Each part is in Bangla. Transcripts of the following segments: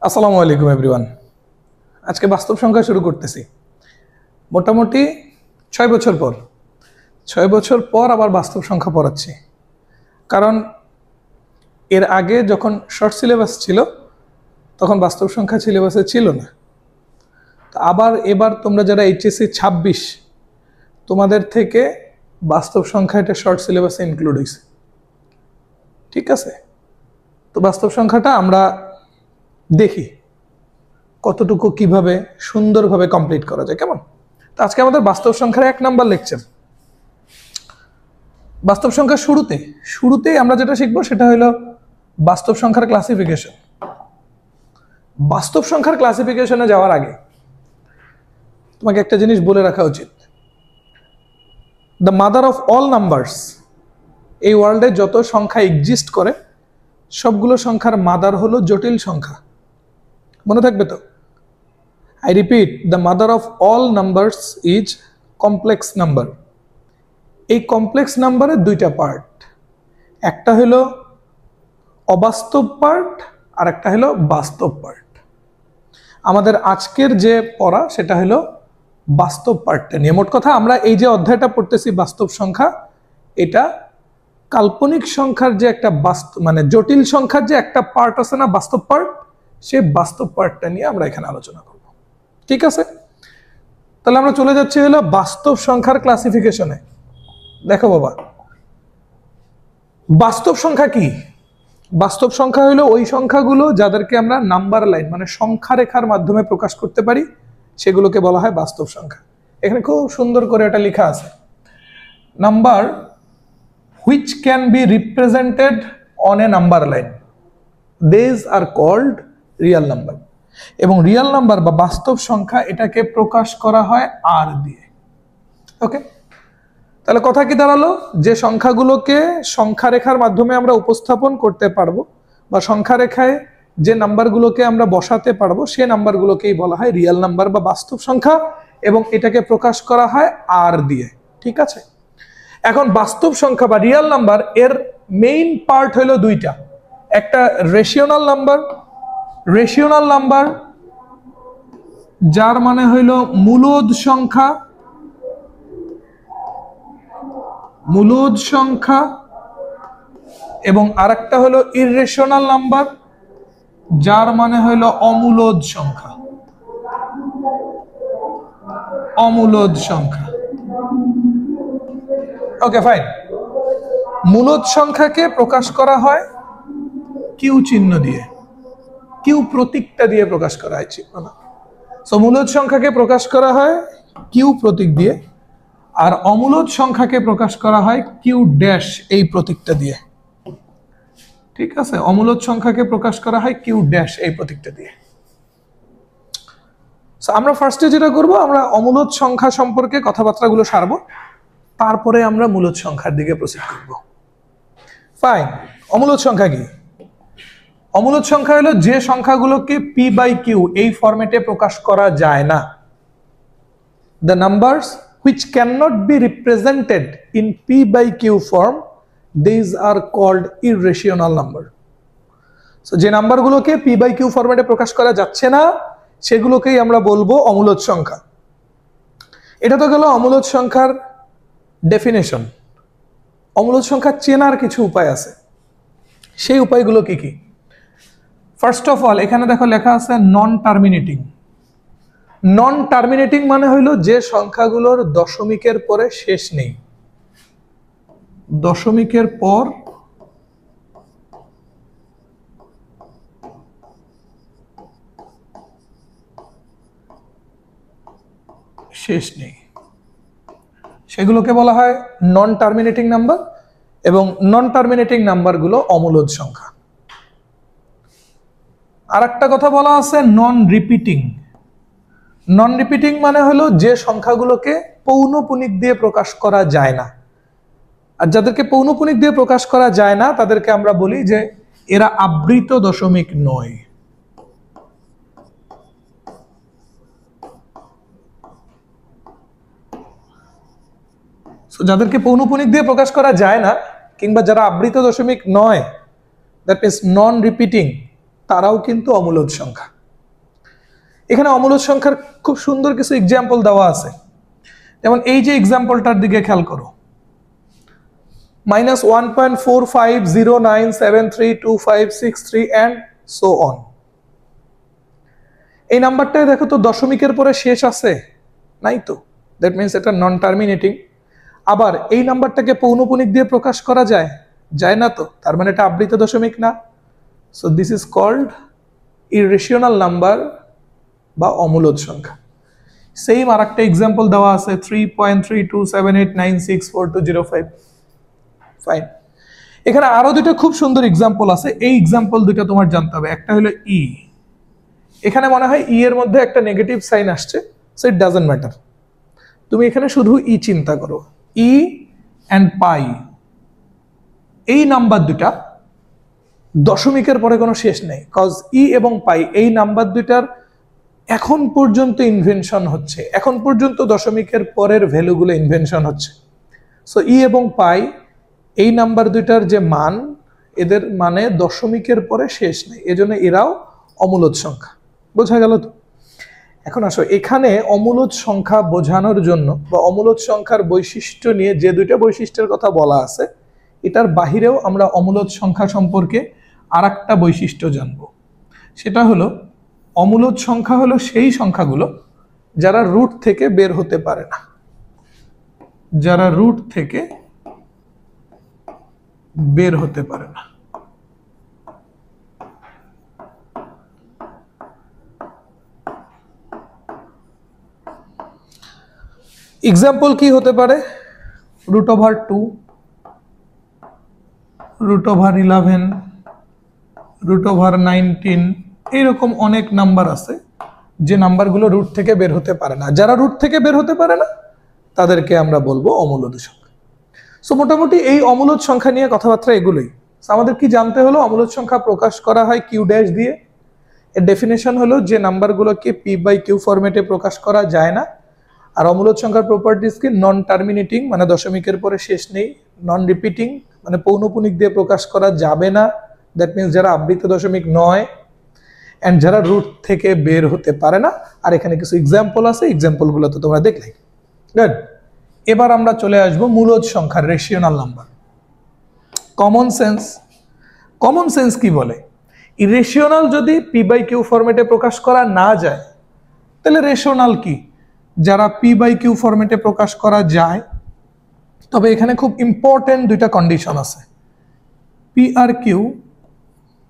আসসালামু আলাইকুম এভরিওয়ান। আজকে বাস্তব সংখ্যা শুরু করতেছি। মোটামুটি 6 বছর পর আবার বাস্তব সংখ্যা পড়াচ্ছি, কারণ এর আগে যখন শর্ট সিলেবাস ছিল তখন বাস্তব সংখ্যা সিলেবাসে ছিল না। তো আবার এবার তোমরা যারা এইচএসসি 26 তোমাদের থেকে বাস্তব সংখ্যা এটা শর্ট সিলেবাসে ইনক্লুড হয়েছে, ঠিক আছে? তো বাস্তব সংখ্যাটা আমরা দেখি কতটুকু কিভাবে সুন্দরভাবে কমপ্লিট করা যায়, কেমন? তো আজকে আমাদের বাস্তব সংখ্যার 1 নাম্বার লেকচার। বাস্তব সংখ্যার শুরুতেই আমরা যেটা শিখবো সেটা হলো বাস্তব সংখ্যার ক্লাসিফিকেশন। বাস্তব সংখ্যার ক্লাসিফিকেশনে যাওয়ার আগে তোমাকে একটা জিনিস বলে রাখা উচিত। The mother of all numbers, এই ওয়ার্ল্ডে যত সংখ্যা এক্সিস্ট করে সবগুলো সংখ্যার মাদার হলো জটিল সংখ্যা। মনে থাকবে তো? I repeat, the mother of all numbers is complex number. এই কমপ্লেক্স নাম্বারের দুইটা পার্ট, একটা হলো অবাস্তব পার্ট আর একটা হলো বাস্তব পার্ট। আমাদের আজকের যে পড়া সেটা হলো বাস্তব পার্টটা নিয়ে। মোট কথা আমরা এই যে অধ্যায়টা পড়তেছি বাস্তব সংখ্যা, এটা কাল্পনিক সংখ্যার যে একটা মানে জটিল সংখ্যার যে একটা পার্ট আছে না, বাস্তব পার্ট, সে বাস্তব পার্টটা নিয়ে আমরা এখানে আলোচনা করব, ঠিক আছে? তাহলে আমরা চলে যাচ্ছি হলো বাস্তব সংখ্যার ক্লাসিফিকেশনে। দেখো বাবা, বাস্তব সংখ্যা কি? বাস্তব সংখ্যা হলো ওই সংখ্যাগুলো যাদেরকে আমরা নাম্বার লাইন মানে সংখ্যা রেখার মাধ্যমে প্রকাশ করতে পারি, সেগুলোকে বলা হয় বাস্তব সংখ্যা। এখানে খুব সুন্দর করে এটা লেখা আছে, number which can be represented on a number line, these are called real number। এবং রিয়েল নাম্বার বা বাস্তব সংখ্যা এটাকে প্রকাশ করা হয় আর দিয়ে। ওকে, তাহলে কথা কি দাঁড়ালো? যে সংখ্যাগুলোকে সংখ্যা রেখার মাধ্যমে আমরা উপস্থাপন করতে পারবো বা সংখ্যা রেখায় যে নাম্বারগুলোকে আমরা বসাতে পারবো সে নাম্বারগুলোকেই বলা হয় রিয়েল নাম্বার বা বাস্তব সংখ্যা, এবং এটাকে প্রকাশ করা হয় আর দিয়ে, ঠিক আছে? এখন বাস্তব সংখ্যা বা রিয়েল নাম্বার এর মেইন পার্ট হলো দুইটা, একটা রেশিওনাল নাম্বার যার মানে হইল মূলদ সংখ্যা, এবং আরেকটা হলো ইররেশনাল নাম্বার যার মানে হইল অমূলদ সংখ্যা। Okay fine. মূলদ সংখ্যাকে প্রকাশ করা হয় কিউ চিহ্ন দিয়ে, কিউ প্রতীকটা দিয়ে প্রকাশ করা হয়, সো মূলদ সংখ্যাকে প্রকাশ করা হয় কিউ প্রতীক দিয়ে, আর অমূলদ সংখ্যাকে প্রকাশ করা হয় কিউ ড্যাশ এই প্রতীকটা দিয়ে, ঠিক আছে? অমূলদ সংখ্যাকে প্রকাশ করা হয় কিউ ড্যাশ এই প্রতীকটা দিয়ে। সো আমরা ফার্স্টে যেটা করব, আমরা অমূলদ সংখ্যা সম্পর্কে কথাবার্তাগুলো সারবো, তারপরে আমরা মূলদ সংখ্যার দিকে প্রসিড করব। ফাইন। অমূলদ সংখ্যা কি? অমূলদ সংখ্যা হলো যে সংখ্যাগুলোকে পি বাই কিউ এই ফরম্যাটে প্রকাশ করা যায় না। The numbers which cannot be represented in p by q form, these are called irrational number. So যে নাম্বারগুলোকে p by q ফরম্যাটে প্রকাশ করা যাচ্ছে না সেগুলোকেই আমরা বলবো অমূলদ সংখ্যা। এটা তো গেল অমূলদ সংখ্যার ডেফিনেশন। অমূলদ সংখ্যা চেনার কিছু উপায় আছে, সেই উপায়গুলো কি কি? ফার্স্ট অফ অল এখানে দেখো লেখা আছে নন টার্মিনেটিং মানে হইল যে সংখ্যাগুলোর দশমিকের পরে শেষ নেই, দশমিকের পর শেষ নেই, সেগুলোকে বলা হয় নন টার্মিনেটিং নাম্বার, এবং নন টার্মিনেটিং নাম্বারগুলো অমূলদ সংখ্যা। আর একটা কথা বলা আছে নন রিপিটিং মানে হলো যে সংখ্যাগুলোকে পৌনঃপুনিক দিয়ে প্রকাশ করা যায় না। আর যাদেরকে পৌনঃপুনিক দিয়ে প্রকাশ করা যায় না তাদেরকে আমরা বলি যে এরা আবৃত দশমিক নয়। যাদেরকে পৌনঃপুনিক দিয়ে প্রকাশ করা যায় না কিংবা যারা আবৃত দশমিক নয়, দ্যাট মিন্স নন রিপিটিং, তারাও কিন্তু অমূলদ সংখ্যা। এখানে অমূলদ সংখ্যার খুব সুন্দর কিছু এক্সাম্পল দেওয়া আছে। যেমন এই যে এক্সাম্পলটার দিকে খেয়াল করো, -1.4509732563 and so on। এই নাম্বারটাই দেখো তো দশমিকের পরে শেষ আছে নাই তো, দ্যাট মিনস এটা নন টার্মিনেটিং। আবার এই নাম্বারটাকে পৌনঃপুনিক দিয়ে প্রকাশ করা যায়, যায় না তো, তার মানে এটা আবৃত দশমিক না। So this is called irrational number বা অমূলদ সংখ্যা। সেম আর একটা এক্সাম্পল দেওয়া আছে 3.3278964205। ফাইন। এখানে আরো দুটো খুব সুন্দর এক্সাম্পল আছে, এই এক্সাম্পল দুটো তোমার জানতে হবে। একটা হলো ই, এখানে মনে হয় ই এর মধ্যে একটা নেগেটিভ সাইন আসছে, সো ইট ডাজন্ট ম্যাটার। তুমি এখানে শুধু ই চিন্তা করো, ই অ্যান্ড পাই, এই নাম্বার দুটা দশমিকের পরে কোনো শেষ নেই, কজ ই এবং পাই এই নাম্বার দুটার এখন পর্যন্ত ইনভেনশন হচ্ছে, এখন পর্যন্ত দশমিকের পরের ভ্যালুগুলো ইনভেনশন হচ্ছে। সো ই এবং পাই এই নাম্বার দুইটার যে মান, এদের মানে দশমিকের পরে শেষ নেই, এজন্য এরাও অমূলদ সংখ্যা। বোঝা গেল তো? এখন আসো, এখানে অমূলদ সংখ্যা বোঝানোর জন্য বা অমূলদ সংখ্যার বৈশিষ্ট্য নিয়ে যে দুইটা বৈশিষ্ট্যের কথা বলা আছে, এটার বাহিরেও আমরা অমূলদ সংখ্যা সম্পর্কে আর একটা বৈশিষ্ট্য জানবো। সেটা হলো অমূলদ সংখ্যা হলো সেই সংখ্যাগুলো যারা রুট থেকে বের হতে পারে না, যারা রুট থেকে বের হতে পারে না। এক্সাম্পল কি হতে পারে? √2, √11, √19, এইরকম অনেক নাম্বার আছে যে নাম্বারগুলো রুট থেকে বের হতে পারে না। যারা রুট থেকে বের হতে পারে না তাদেরকে আমরা বলবো অমূলদ সংখ্যা। সো মোটামুটি এই অমূলদ সংখ্যা নিয়ে কথাবার্তা এগুলোই। আমাদের কি জানতে হলো? অমূলদ সংখ্যা প্রকাশ করা হয় কিউ ড্যাশ দিয়ে। এর ডেফিনেশন হলো যে নাম্বারগুলোকে p/q ফরম্যাটে প্রকাশ করা যায় না। আর অমূলদ সংখ্যার প্রপার্টিজ কি? নন টার্মিনেটিং, মানে দশমিকের পরে শেষ নেই, নন রিপিটিং, মানে পৌনঃপুনিক দিয়ে প্রকাশ করা যাবে না, দ্যাট মিনস যারা আবৃত দশমিক নয়, অ্যান্ড যারা রুট থেকে বের হতে পারে না। আর এখানে কিছু এক্সাম্পল আছে, এক্সাম্পলগুলো তো তোমরা দেখলে। গুড। এবার আমরা চলে আসবো মূলদ সংখ্যার রেশিওনাল number. Common sense, common sense কি বলে? ইরেশনাল যদি p/q ফরম্যাটে প্রকাশ করা না যায়, তাহলে রেশনাল কি? যারা p/q ফরম্যাটে প্রকাশ করা যায়, তবে এখানে খুব ইম্পর্টেন্ট দুইটা কন্ডিশন আছে। p আর q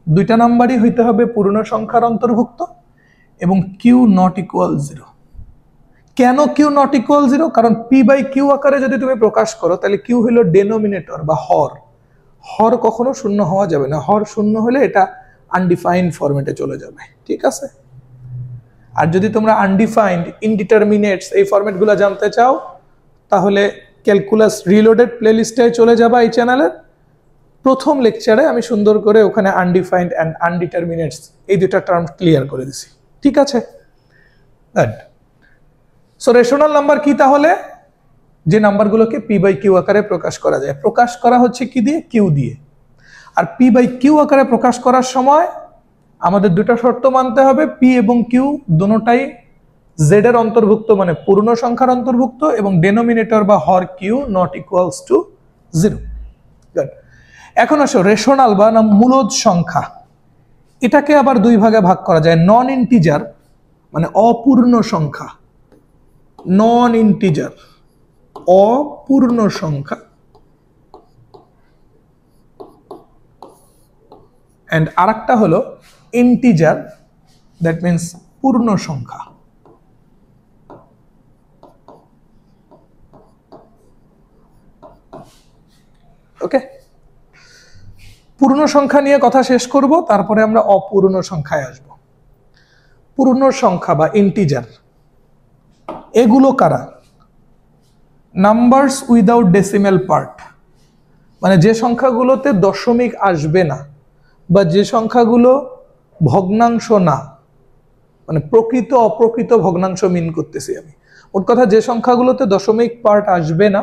দুইটা নাম্বারই হইতে হবে পূর্ণ সংখ্যার অন্তর্ভুক্ত এবং q নট ইকুয়াল 0। কেন q নট ইকুয়াল 0? কারণ p/q আকারে যদি তুমি প্রকাশ করো তাহলে q হলো ডেনোমিনেটর বা হর। হর কখনো শূন্য হওয়া যাবে না, হর শূন্য হলে এটা আনডিফাইন্ড ফরম্যাটে চলে যাবে, ঠিক আছে? আর যদি তোমরা আনডিফাইন্ড, ইনডিটারমিনেটস এই ফরম্যাটগুলো জানতে চাও, তাহলে ক্যালকুলাস রিলোডেড প্লেলিস্টে চলে যাবা এই চ্যানেলের। প্রথম লেকচারে আমি সুন্দর করে ওখানে আনডিফাইন্ড অ্যান্ড আনডিটারমিনেটস এই দুটা টার্ম ক্লিয়ার করে দিছি, ঠিক আছে? সো রেশনাল নাম্বার কি তাহলে? যে নাম্বারগুলোকে p/q আকারে প্রকাশ করা যায়। প্রকাশ করা হচ্ছে কি দিয়ে? q দিয়ে। আর p/q আকারে প্রকাশ করার সময় আমাদের দুটো শর্ত মানতে হবে। p এবং q দুটোটাই z এর অন্তর্ভুক্ত, মানে পূর্ণ সংখ্যার অন্তর্ভুক্ত, এবং ডেনোমিনেটর বা হর q not equals to 0। Good. এখন আসো, রেশনাল বা মূলদ সংখ্যা, এটাকে আবার দুই ভাগে ভাগ করা যায়। নন ইন্টিজার মানে অপূর্ণ সংখ্যা, নন ইন্টিজার অপূর্ণ সংখ্যা, এন্ড আরেকটা হলো ইন্টিজার, দ্যাট মিন্স পূর্ণ সংখ্যা। ওকে, পূর্ণ সংখ্যা নিয়ে কথা শেষ করব, তারপরে আমরা অপূর্ণ সংখ্যায় আসব। পূর্ণ সংখ্যা বা ইন্টিজার এগুলো কারা? নাম্বারস উইদাউট ডেসিমেল পার্ট, মানে যে সংখ্যাগুলোতে দশমিক আসবে না বা যে সংখ্যাগুলো ভগ্নাংশ না, মানে প্রকৃত অপ্রকৃত ভগ্নাংশ মিন করতেছি আমি। মোট কথা, যে সংখ্যাগুলোতে দশমিক পার্ট আসবে না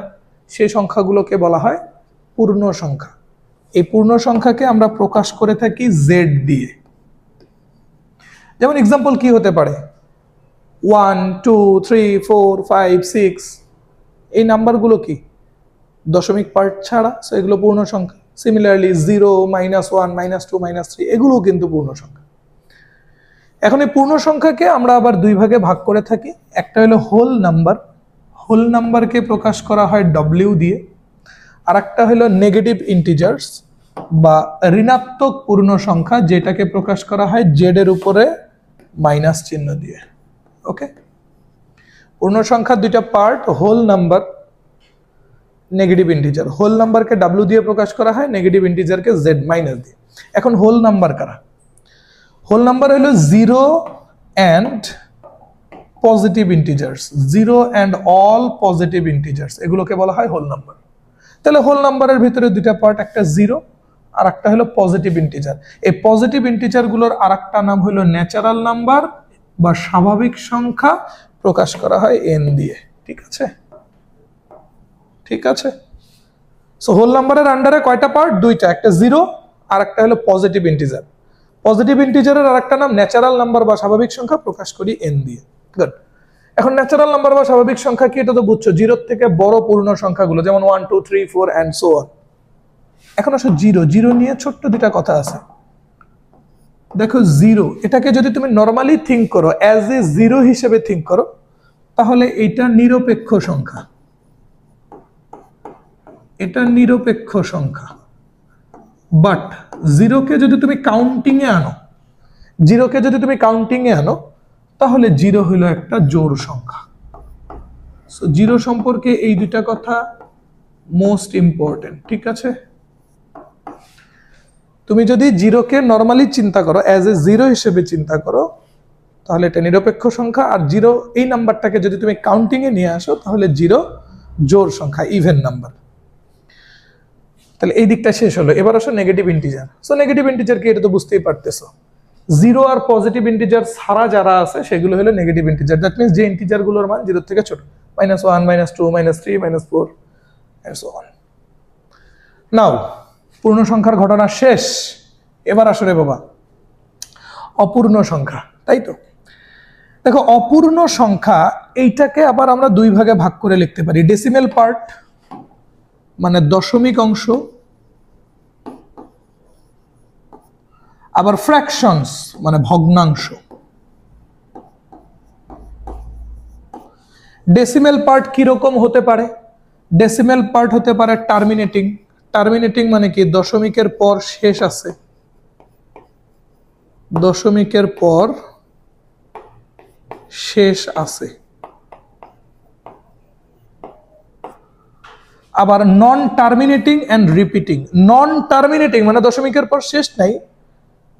সেই সংখ্যাগুলোকে বলা হয় পূর্ণ সংখ্যা। এই পূর্ণ সংখ্যাকে আমরা প্রকাশ করে থাকি জেড দিয়ে। যেমন এক্সাম্পল কি হতে পারে, 1 2 3 4 5 6, এই নাম্বারগুলো কি দশমিক পার্ট ছাড়া, সো এগুলো পূর্ণ সংখ্যা। সিমিলারলি 0 -1 -2 -3 এগুলোও কিন্তু পূর্ণ সংখ্যা। এখন এই পূর্ণ সংখ্যাকে আমরা আবার দুই ভাগে ভাগ করে থাকি, একটা হলো হোল নাম্বার, হোল নাম্বারকে প্রকাশ করা হয় ডব্লিউ দিয়ে, আর একটা হলো নেগেটিভ ইন্টিজার্স বা ঋণাত্মক পূর্ণ সংখ্যা, যেটাকে প্রকাশ করা হয় জেড এর উপরে মাইনাস চিহ্ন দিয়ে। ওকে, পূর্ণ সংখ্যার দুইটা part, whole number, negative integer. Whole নাম্বারকে ডাব্লিউ দিয়ে প্রকাশ করা হয়, নেগেটিভ ইন্টিজারকে জেড মাইনাস দিয়ে। এখন হোল নাম্বার কারা? হোল নাম্বার হলো 0 and positive integers, 0 and all positive integers, এগুলোকে বলা হয় হোল নাম্বার। তাহলে হোল নাম্বারের ভিতরে দুইটা পার্ট, একটা 0 আর একটা হলো পজিটিভ ইন্টিজার। এই পজিটিভ ইন্টিজার গুলোর আর একটা নাম হলো ন্যাচারাল নাম্বার বা স্বাভাবিক সংখ্যা, প্রকাশ করা হয় এন দিয়ে। ঠিক আছে, ঠিক আছে। সো হোল নাম্বারের আন্ডারে কয়টা পার্ট? দুইটা, একটা 0 আর একটা হলো পজিটিভ ইন্টিজার। পজিটিভ ইন্টিজারের আর একটা নাম ন্যাচারাল নাম্বার বা স্বাভাবিক সংখ্যা, প্রকাশ করি এন দিয়ে। গুড। এখন ন্যাচারাল নাম্বার বা স্বাভাবিক সংখ্যা কি, এটা তো বুঝছো, 0 থেকে বড় পূর্ণ সংখ্যাগুলো, যেমন 1 2 3 4 এন্ড সো অন। এখন আসো 0 নিয়ে ছোট্ট দুটা কথা আছে। দেখো 0, এটাকে যদি তুমি নরমালি থিঙ্ক করো, অ্যাজ এ 0 হিসেবে থিঙ্ক করো, তাহলে এটা নিরপেক্ষ সংখ্যা, এটা নিরপেক্ষ সংখ্যা। বাট 0কে যদি তুমি কাউন্টিং এ আনো, 0কে যদি তুমি কাউন্টিং এ আনো, তাহলে 0 হলো একটা জোড় সংখ্যা। সো 0 সম্পর্কে এই দুইটা কথা মোস্ট ইম্পর্টেন্ট। ঠিক আছে, তুমি যদি 0কে নরমালি চিন্তা করো, অ্যাজ এ 0 হিসেবে চিন্তা করো, তাহলে এটা নিরপেক্ষ সংখ্যা। আর 0 এই নাম্বারটাকে যদি তুমি কাউন্টিং এ নিয়ে আসো, তাহলে 0 জোড় সংখ্যা, ইভেন নাম্বার। তাহলে এই দিকটা শেষ হলো। এবার আসো negative integer. So negative integer কি, এটা তো বুঝতেই পারতেছো, 0 আর পজিটিভ ইন্টিজার ছাড়া যারা আছে সেগুলো হলো নেগেটিভ ইন্টিজার। দ্যাট মিন্স যে ইন্টিজার গুলোর মান 0 থেকে ছোট, -1 -2 -3 -4 এন্ড সো অন। নাও পূর্ণ সংখ্যার ঘটনা শেষ। এবার আসলে বাবা অপূর্ণ সংখ্যা, তাই তো? দেখো অপূর্ণ সংখ্যা এইটাকে আবার আমরা দুই ভাগে ভাগ করে লিখতে পারি, ডেসিমেল পার্ট মানে দশমিক অংশ, আবার ফ্র্যাকশনস মানে ভগ্নাংশ। ডেসিমেল পার্ট কিরকম হতে পারে? ডেসিমেল পার্ট হতে পারে টার্মিনেটিং। টার্মিনেটিং মানে কি, দশমিকের পর শেষ আছে, দশমিকের পর শেষ আছে। আবার non terminating and repeating. Non terminating মানে দশমিকের পর শেষ নাই,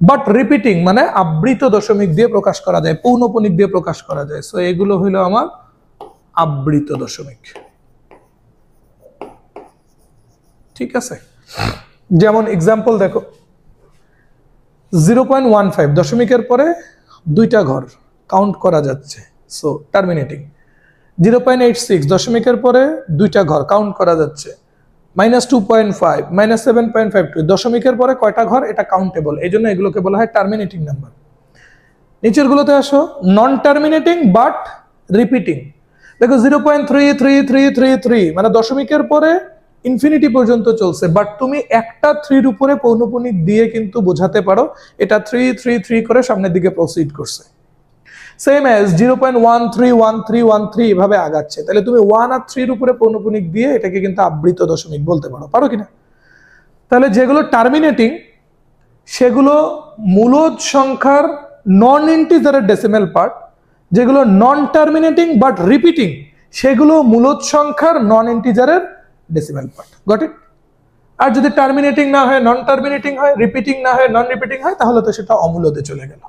বাট রিপিটিং মানে আবৃত দশমিক দিয়ে প্রকাশ করা যায়, পৌনঃপুনিক দিয়ে প্রকাশ করা যায়। সো এগুলো হলো আমার আবৃত দশমিক। ঠিক আছে, যেমন এক্সাম্পল দেখো, 0.15 দশমিকের পরে দুইটা ঘর কাউন্ট করা যাচ্ছে, সো টার্মিনেটিং। 0.86 দশমিকের পরে দুইটা ঘর কাউন্ট করা যাচ্ছে, -2.5 -7.52 দশমিকের পরে কয়টা ঘর, এটা কাউন্টেবল, এই জন্য এগুলোকে বলা হয় টার্মিনেটিং নাম্বার। নিচের গুলোতে আসো, নন টার্মিনেটিং বাট রিপিটিং। দেখো 0.3333 মানে দশমিকের পরে ইনফিনিটি পর্যন্ত চলছে, বাট তুমি একটা 3 এর উপরে পৌনঃপুনিক দিয়ে কিন্তু বোঝাতে পারো এটা 333 করে সামনের দিকে প্রসিড করছে। সেম অ্যাজ 0.131313 এভাবে আগাচ্ছে, তাহলে তুমি 1 আর 3 এর উপরে পৌনঃপুনিক দিয়ে এটাকে কিন্তু আবৃত দশমিক বলতে পারো, পারো কিনা? তাহলে যেগুলো টার্মিনেটিং সেগুলো মূলদ সংখ্যার নন ইন্টিজারের ডেসিমেল পার্ট, যেগুলো নন টার্মিনেটিং বাট রিপিটিং সেগুলো মূলদ সংখ্যার নন ইন্টিজারের ডেসিমেল পার্ট। Got it? আর যদি টার্মিনেটিং না হয় নন টার্মিনেটিং হয়, রিপিটিং না হয় নন রিপিটিং হয়, তাহলে তো সেটা অমূলদে চলে গেল।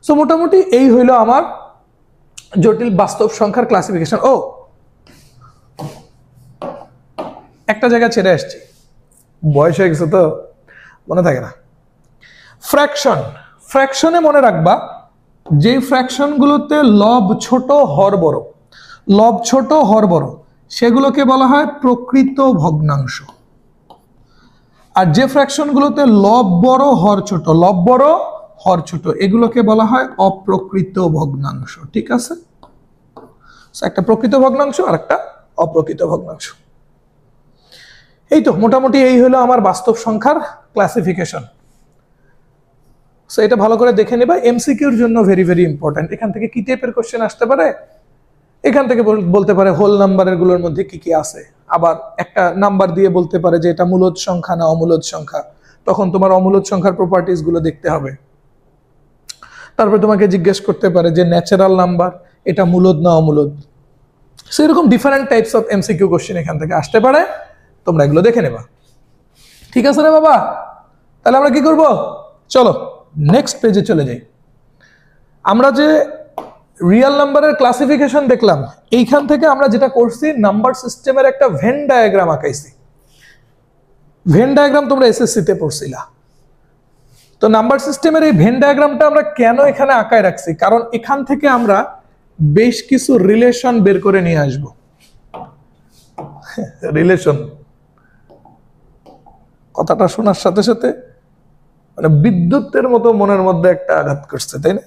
সো মোটামুটি এই হইলো আমার জটিল বাস্তব সংখ্যার ক্লাসিফিকেশন। ও একটা জায়গা ছেড়ে আসছি, বয়স হয়ে গেছে তো মনে থাকে না। ফ্র্যাকশন, ফ্র্যাকশনে মনে রাখবা যে ফ্র্যাকশন গুলোতে লব ছোট হর বড়, লব ছোট হর বড়, সেগুলোকে বলা হয় প্রকৃত ভগ্নাংশ। আর যে ফ্র্যাকশন গুলোতে লব বড় হর ছোট, লব বড় হর ছোট, এগুলোকে বলা হয় অপ্রকৃত ভগ্নাংশ। ঠিক আছে, একটা প্রকৃত ভগ্নাংশ আর একটা অপ্রকৃত ভগ্নাংশ। এই তো মোটামুটি এই হলো আমার বাস্তব সংখ্যার ক্লাসিফিকেশন। সো এটা ভালো করে দেখে নেবা, এমসিকিউর জন্য ভেরি ভেরি ইম্পর্টেন্ট। এখান থেকে কি টাইপের কোশ্চেন আসতে পারে, এখান থেকে বলতে পারে হোল নাম্বারের গুলোর মধ্যে কি কি আছে, আবার একটা নাম্বার দিয়ে বলতে পারে যে এটা মূলদ সংখ্যা না অমূলদ সংখ্যা, তখন তোমার অমূলদ সংখ্যার প্রপার্টিজ গুলো দেখতে হবে। তারপরে তোমাকে জিজ্ঞেস করতে পারে যে ন্যাচারাল নাম্বার এটা মূলদ না অমূলদ। সেরকম different types of MCQ question এখান থেকে আসতে পারে, তোমরা এগুলো দেখে নেবা। ঠিক আছে রে বাবা, তাহলে আমরা কি করব, চলো নেক্সট পেজে চলে যাই। আমরা যে রিয়েল নাম্বারের ক্লাসিফিকেশন দেখলাম, এইখান থেকে আমরা যেটা করছি নাম্বার সিস্টেমের একটা ভেন ডায়াগ্রাম আঁকাইছি। ভেন ডায়াগ্রাম তোমরা এসএসসি তে পড়ছিলা। তো নাম্বার সিস্টেমের এই ভেন ডায়াগ্রামটা আমরা কেন এখানে আঁকায় রাখছি, কারণ এখান থেকে আমরা বেশ কিছু রিলেশন বের করে নিয়ে আসব। রিলেশন কথাটা শোনার সাথে সাথে মানে বিদ্যুতের মতো মনের মধ্যে একটা আঘাত করছে, তাই না?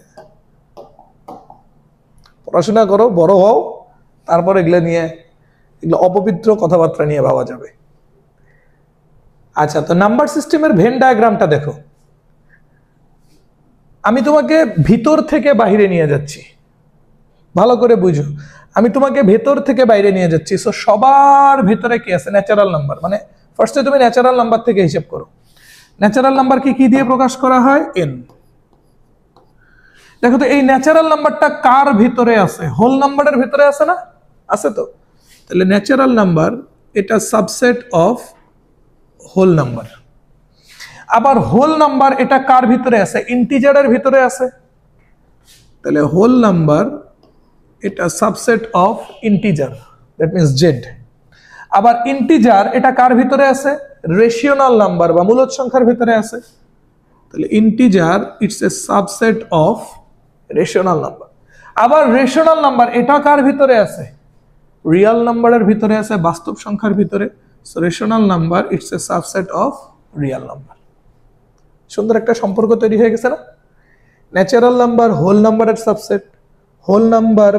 পড়াশোনা করো, বড় হও, তারপর এগুলো নিয়ে, এগুলো অপবিত্র কথাবার্তা নিয়ে ভাবা যাবে। আচ্ছা, তো নাম্বার সিস্টেমের ভেন ডায়াগ্রামটা দেখো। আমি তোমাকে ভিতর থেকে বাইরে নিয়ে যাচ্ছি, ভালো করে বুঝো। আমি তোমাকে ভেতর থেকে বাইরে নিয়ে যাচ্ছি। সো সবার ভেতরে কি আছে, ন্যাচারাল নাম্বার। মানে ফার্স্টে তুমি ন্যাচারাল নাম্বার থেকে হিসাব করো। ন্যাচারাল নাম্বারকে কি দিয়ে প্রকাশ করা হয়, এন। দেখো তো এই ন্যাচারাল নাম্বারটা কার ভিতরে আছে, হোল নাম্বারের ভিতরে আছে না, আছে তো। তাহলে ন্যাচারাল নাম্বার এটা সাবসেট অফ হোল নাম্বার। আবার হোল নাম্বার এটা কার ভিতরে আছে, ইন্টিজারের ভিতরে আছে। তাহলে হোল নাম্বার এটা subset of integer, that means Z. আবার ইন্টিজার এটা কার ভিতরে আছে, রেশিওনাল নাম্বার বা মূলদ সংখ্যার ভিতরে আছে। তাহলে integer it's a subset of rational number. আবার রেশনাল নাম্বার এটা কার ভিতরে আছে, রিয়েল নাম্বারের ভিতরে আছে, বাস্তব সংখ্যার ভিতরে। So rational number it's a subset of real number. সুন্দর একটা সম্পর্ক তৈরি হয়ে গেছে না? ন্যাচারাল নাম্বার হোল নাম্বারের সাবসেট, হোল নাম্বার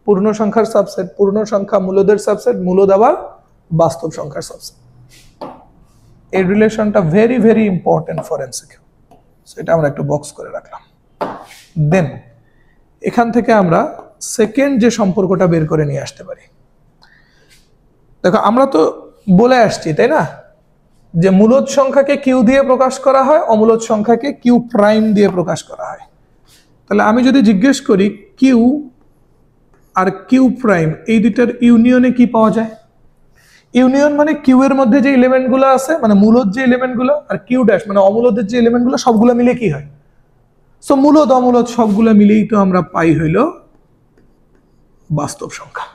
পূর্ণ সংখ্যার সাবসেট, পূর্ণ সংখ্যা মূলদের সাবসেট, মূলদ আবার বাস্তব সংখ্যার সাবসেট। এই রিলেশনটা very very important for MCQ. সেটা আমরা একটু বক্স করে রাখলাম। দেন এখান থেকে আমরা সেকেন্ড যে সম্পর্কটা বের করে নিয়ে আসতে পারি। দেখো আমরা তো বলে আসছি, তাই না, যে মূলদ সংখ্যাকে কিউ দিয়ে প্রকাশ করা হয়, অমূলদ সংখ্যাকে কিউ প্রাইম দিয়ে প্রকাশ করা হয়। তাহলে আমি যদি জিজ্ঞেস করি কিউ আর কিউ প্রাইম এই দুইটার ইউনিয়নে কি পাওয়া যায়, ইউনিয়ন মানে কিউ এর মধ্যে যে এলিমেন্টগুলো আছে, মানে মূলদ যে এলিমেন্টগুলো, আর কিউ ড্যাশ মানে অমূলদের যে এলিমেন্টগুলো, সবগুলো মিলে কি হয়, সো মূলদ অমূলদ সবগুলো মিলেই তো আমরা পাই হইল বাস্তব সংখ্যা।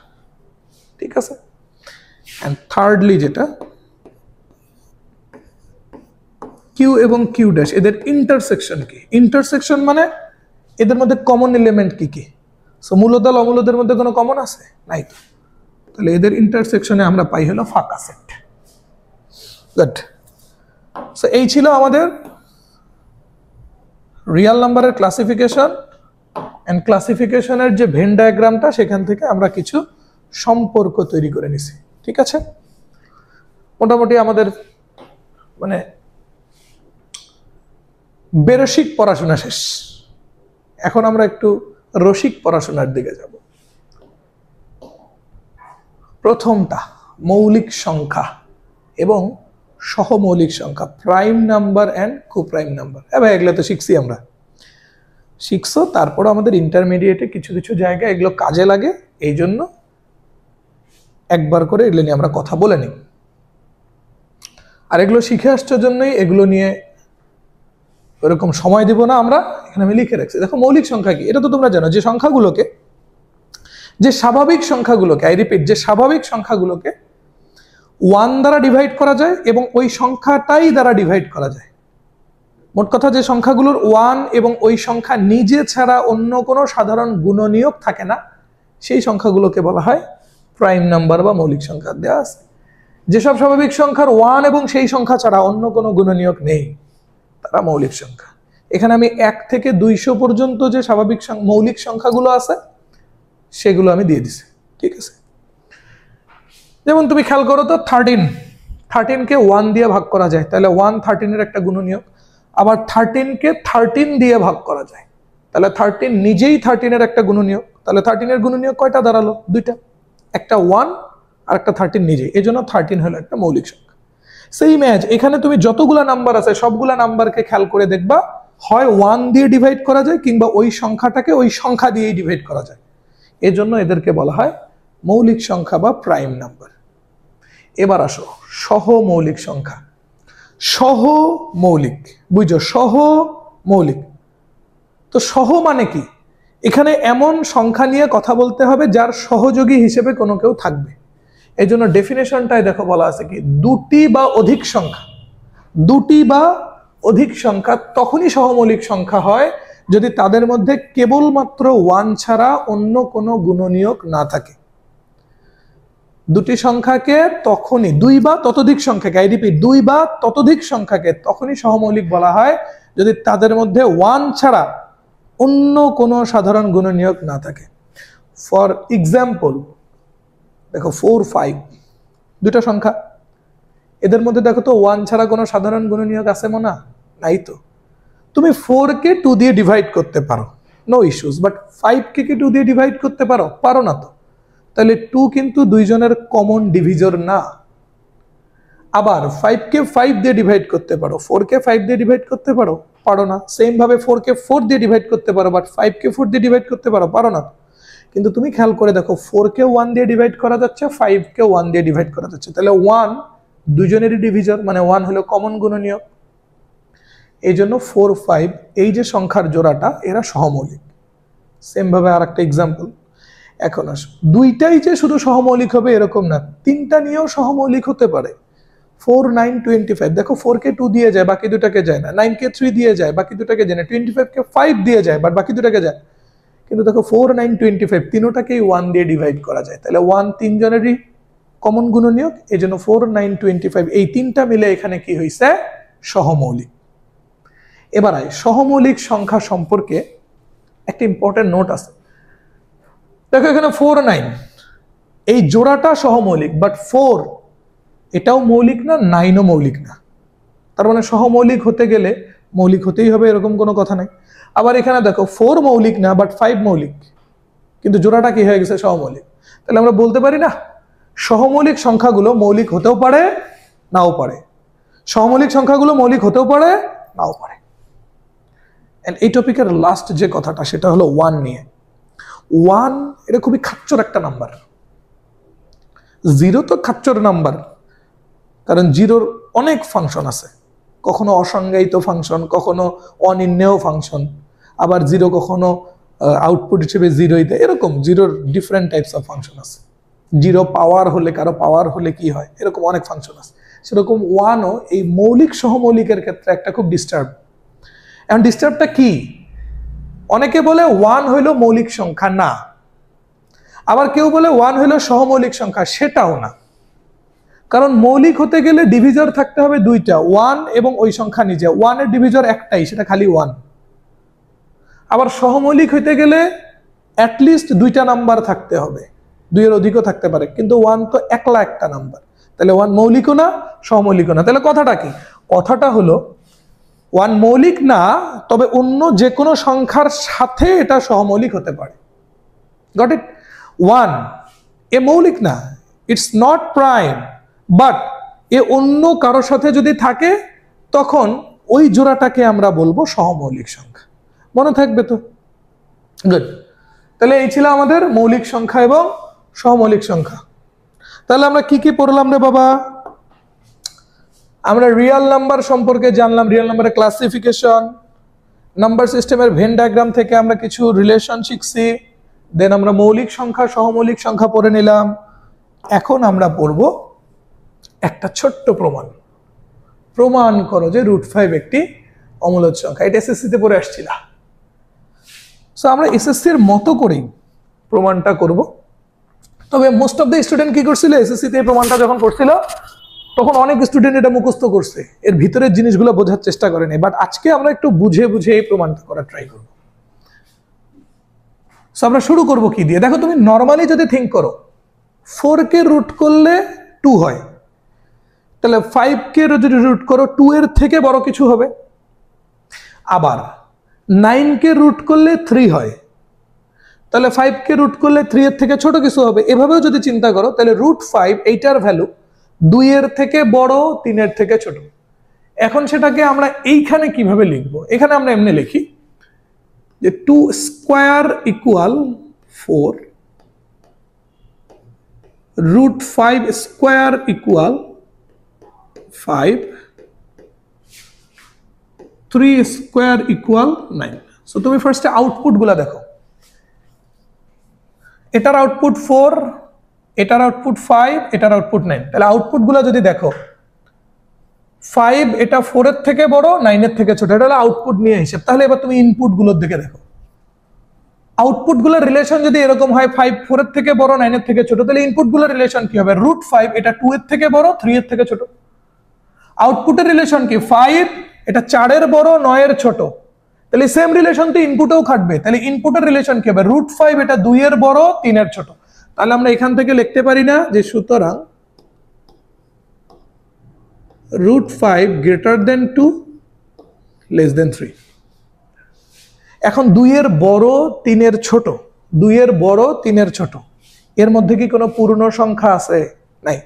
ঠিক আছে। এন্ড থার্ডলি যেটা কিউ এবং কিউ ড্যাশ এদের ইন্টারসেকশন কি, ইন্টারসেকশন মানে এদের মধ্যে কমন এলিমেন্ট কি কি। সো মূলদ আর অমূলদের মধ্যে কোনো কমন আছে নাই তো, তাহলে এদের ইন্টারসেকশনে আমরা পাই হলো ফাঁকা সেট। গুড। সো এই ছিল আমাদের রিয়েল নাম্বারের ক্লাসিফিকেশন এন্ড ক্লাসিফিকেশনের যে ভেন ডায়াগ্রামটা, সেখান থেকে আমরা কিছু সম্পর্ক তৈরি করে নিছি। ঠিক আছে, মোটামুটি আমাদের মানে বেরসিক পড়াশোনা শেষ। এখন আমরা একটু রসিক পড়াশোনার দিকে যাব। প্রথমটা মৌলিক সংখ্যা এবং সহমৌলিক সংখ্যা, prime number and coprime number. ভাই এগুলো তো শিখছি আমরা, শিখছো, তারপর আমাদের ইন্টারমিডিয়েটে কিছু কিছু জায়গায় এগুলো কাজে লাগে, এই জন্য একবার করে এগুলো নিয়ে আমরা কথা বলে নিই। আর এগুলো শিখে আসছোর জন্যই এগুলো নিয়ে ওরকম সময় দিব না আমরা, এখানে আমি লিখে রাখছি। দেখো মৌলিক সংখ্যা কি, এটা তো তোমরা জানো, যে সংখ্যাগুলোকে, যে স্বাভাবিক সংখ্যাগুলোকে, আই রিপিট, যে স্বাভাবিক সংখ্যাগুলোকে 1 দ্বারা ডিভাইড করা যায় এবং ওই সংখ্যাটাই দ্বারা ডিভাইড করা যায়। মোট কথা যে সংখ্যাগুলোর 1 এবং ওই সংখ্যা নিজে ছাড়া অন্য কোনো সাধারণ গুণনীয়ক থাকে না, সেই সংখ্যাগুলোকে বলা হয় প্রাইম নাম্বার বা মৌলিক সংখ্যা। দেওয়া আছে যেসব স্বাভাবিক সংখ্যার 1 এবং সেই সংখ্যা ছাড়া অন্য কোনো গুণনীয়ক নেই, তারা মৌলিক সংখ্যা। এখানে আমি 1 থেকে 200 পর্যন্ত যে স্বাভাবিক মৌলিক সংখ্যাগুলো আছে সেগুলো আমি দিয়ে দিছি, ঠিক আছে। যেমন তুমি খেয়াল করো তো 13 কে 1 দিয়ে ভাগ করা যায়, তাহলে 1 13 এর একটা গুণনীয়ক। আবার 13 কে 13 দিয়ে ভাগ করা যায়, তাহলে 13 নিজেই 13 এর একটা গুণনীয়ক। তাহলে 13 এর গুণনীয়ক কয়টা দাঁড়ালো? দুইটা, একটা 1 আর একটা 13 নিজেই, এজন্য 13 হলো একটা মৌলিক সংখ্যা। সেই ম্যাচ এখানে তুমি যতগুলা নাম্বার আছে সবগুলা নাম্বারকে খেয়াল করে দেখবা, হয় 1 দিয়ে ডিভাইড করা যায় কিংবা ওই সংখ্যাটাকে ওই সংখ্যা দিয়েই ডিভাইড করা যায়, এজন্য এদেরকে বলা হয় মৌলিক সংখ্যা বা প্রাইম নাম্বার। এবার আসো সহমৌলিক সংখ্যা। সহমৌলিক, বুঝছো? সহমৌলিক, তো সহ মানে কি? এখানে এমন সংখ্যা নিয়ে কথা বলতে হবে যার সহযোগী হিসেবে কোনো কেউ থাকবে। এই জন্য ডেফিনেশনটাই দেখো বলা আছে কি, দুটি বা অধিক সংখ্যা, দুটি বা অধিক সংখ্যা তখনই সহমৌলিক সংখ্যা হয় যদি তাদের মধ্যে কেবলমাত্র 1 ছাড়া অন্য কোনো গুণনীয়ক না থাকে। দুটি সংখ্যাকে তখনই, দুই বা ততোধিক সংখ্যাকে, আই রিপিট, দুই বা ততোধিক সংখ্যাকে তখনই সহমৌলিক বলা হয় যদি তাদের মধ্যে 1 ছাড়া অন্য কোনো সাধারণ গুণনীয়ক না থাকে। ফর এক্সাম্পল দেখো 4 5 দুটা সংখ্যা, এদের মধ্যে দেখো তো 1 ছাড়া কোনো সাধারণ গুণনীয়ক আছে মনে নাই তো। তুমি 4 কে 2 দিয়ে ডিভাইড করতে পারো, নো ইস্যুস, বাট 5 কে কি 2 দিয়ে ডিভাইড করতে পারো? পারো না তো। তাহলে 2 কিন্তু দুইজনের কমন ডিভিজর না। আবার 5 কে 5 দিয়ে ডিভাইড করতে পারো, 4 কে 5 দিয়ে ডিভাইড করতে পারো? পারো না। সেম ভাবে 4 কে 4 দিয়ে ডিভাইড করতে পারো, বাট 5 কে 4 দিয়ে ডিভাইড করতে পারো? পারো না। কিন্তু তুমি খেয়াল করে দেখো 4 কে 1 দিয়ে ডিভাইড করা যাচ্ছে, 5 কে 1 দিয়ে ডিভাইড করা যাচ্ছে, তাহলে 1 দুজনেরই ডিভিজর, মানে 1 হলো কমন গুণনীয়ক। এই জন্য 4 5 এই যে সংখ্যার জোড়াটা এরা সহমৌলিক। সেম ভাবে আর একটা এক্সাম্পল, এখন আসো, দুইটাই যে শুধু সহমৌলিক হবে এরকম না, তিনটা নিয়েও সহমৌলিক হতে পারে। 4 9 25, দেখো 4 কে 2 দিয়ে যায়, বাকি দুটাকে যায় না। 9 কে 3 দিয়ে যায়, বাকি দুটাকে যায় না। 25 কে 5 দিয়ে যায়, বাট বাকি দুটাকে যায়। কিন্তু দেখো 4 9 25 তিনোটাকেই 1 দিয়ে ডিভাইড করা যায়, তাহলে 1 তিনজনেরই কমন গুণনীয়ক, এই জন্য 4 9 25 এই তিনটা মিলে এখানে কি হয়েছে? সহমৌলিক। এবার সহমৌলিক সংখ্যা সম্পর্কে একটা ইম্পর্টেন্ট নোট আছে। দেখো এখানে 4 9 এই জোড়াটা সহমৌলিক, বাট 4 এটাও মৌলিক না, 9ও মৌলিক না। তার মানে সহমৌলিক হতে গেলে মৌলিক হতেই হবে এরকম কোনো কথা নাই। আবার এখানে দেখো 4 মৌলিক না, বাট 5 মৌলিক, কিন্তু জোড়াটা কি হয়ে গেছে? সহমৌলিক। তাহলে আমরা বলতে পারি না সহমৌলিক সংখ্যাগুলো মৌলিক হতেও পারে নাও পারে, সহমৌলিক সংখ্যাগুলো মৌলিক হতেও পারে নাও পারে। এই টপিকের লাস্ট যে কথাটা সেটা হলো 1 নিয়ে। 1 এটা খুবই খাচ্চর একটা নাম্বার। 0 তো খাচ্চর নাম্বার, কারণ 0-র অনেক ফাংশন আছে, কখনো অসংজ্ঞায়িত ফাংশন, কখনো অনির্ণেয় ফাংশন, আবার 0 কখনো আউটপুট হিসেবে 0ই দেয়, এরকম 0-র ডিফারেন্ট টাইপস অফ ফাংশন আছে। 0 পাওয়ার হলে, কারো পাওয়ার হলে কি হয়, এরকম অনেক ফাংশন আছে। সেরকম 1ও এই মৌলিক সহমৌলিকের ক্ষেত্রে একটা খুব ডিস্টার্ব। এখন ডিস্টার্বটা কি? অনেকে বলে 1 হইল মৌলিক সংখ্যা না, আবার কেউ বলে 1 হইল সহমৌলিক সংখ্যা, সেটাও না। কারণ মৌলিক হতে গেলে ডিভিজর থাকতে হবে দুইটা, 1 এবং ওই সংখ্যা নিজে। 1 এর ডিভিজর একটাই, সেটা খালি 1। আবার সহমৌলিক হইতে গেলে অ্যাটলিস্ট দুইটা নাম্বার থাকতে হবে, 2 এর অধিকও থাকতে পারে, কিন্তু 1 তো একলা একটা নাম্বার। তাহলে 1 মৌলিকও না, সহমৌলিকও না। তাহলে কথাটা কি? কথাটা হলো 1 মৌলিক না, তবে অন্য যে কোনো সংখ্যার সাথে এটা সহমৌলিক হতে পারে। Got it? 1 এ মৌলিক না, ইটস নট প্রাইম, বাট এ অন্য কারোর সাথে যদি থাকে তখন ওই জোড়াটাকে আমরা বলবো সহমৌলিক সংখ্যা। মনে থাকবে তো? গুড। তাহলে এই ছিল আমাদের মৌলিক সংখ্যা এবং সহমৌলিক সংখ্যা। তাহলে আমরা কি কি পড়লাম রে বাবা? আমরা রিয়েল নাম্বার সম্পর্কে জানলাম, রিয়েল নাম্বারের ক্লাসিফিকেশন, নাম্বার সিস্টেমের ভেন ডায়াগ্রাম থেকে আমরা কিছু রিলেশন শিখছি, দেন আমরা মৌলিক সংখ্যা সহমৌলিক সংখ্যা পড়ে নিলাম। এখন আমরা পড়ব একটা ছোট্ট প্রমাণ। প্রমাণ করো যে √5 একটি অমূলদ সংখ্যা। এটা এসএসসিতে পড়ে আসছিল। সো আমরা এসএসসির মতো করেই প্রমাণটা করব। তবে মোস্ট অফ দ্য স্টুডেন্ট কি করছিল, এসএসসিতে এই প্রমাণটা যখন করছিল তখন অনেক স্টুডেন্ট এটা মুখস্থ করছে, এর ভিতরের জিনিসগুলো বোঝার চেষ্টা করেনি। বাট আজকে আমরা একটু বুঝে বুঝে এই প্রমাণটা করার ট্রাই করব। সো আমরা শুরু করব কি দিয়ে? দেখো, তুমি নর্মালি যদি থিঙ্ক করো 4 কে রুট করলে 2 হয়, তাহলে 5 কে যদি রুট করো 2 এর থেকে বড় কিছু হবে। আবার 9 কে রুট করলে 3 হয়, তাহলে 5 কে রুট করলে 3 এর থেকে ছোট কিছু হবে। এভাবেও যদি চিন্তা করো তাহলে √5 এইটার ভ্যালু 2 এর থেকে বড়, 3 এর থেকে ছোট। এখন সেটাকে আমরা এইখানে কিভাবে লিখবো? এখানে আমরা এমনি লিখি যে 2 square equal 4, √5 square equal 5, 3 square equal 9। So তুমি ফার্স্টে আউটপুট গুলা দেখো, এটার আউটপুট 4, এটার আউটপুট 5, এটার আউটপুট 9। তাহলে আউটপুট গুলা যদি দেখো, 5 এটা 4 এর থেকে বড়, 9 এর থেকে ছোট, এটা হলো আউটপুট নিয়ে হিসেব। তাহলে এবার তুমি ইনপুট গুলোর দিকে দেখো, আউটপুট গুলোর রিলেশন যদি এরকম হয় 5 4 এর থেকে বড়, 9 এর থেকে ছোট, তাহলে ইনপুট গুলোর রিলেশন কি হবে? √5 এটা 2 এর থেকে বড়, 3 এর থেকে ছোট। আউটপুটের রিলেশন কি? 5 এটা 4 এর বড়, 9 এর ছোট, তাহলে সেম রিলেশন তো ইনপুটেও খাটবে। তাহলে ইনপুটের রিলেশন কি হবে? √5 এটা 2 এর বড়, 3 এর ছোট। তাহলে আমরা এখান থেকে লিখতে পারি না যে সুতরাং √5 গ্রেটার দেন 2 লেস দেন 3। এখন 2 এর বড়, 3 এর ছোট, 2 এর বড়, 3 এর ছোট, এর মধ্যে কি কোনো পূর্ণ সংখ্যা আছে? নাই।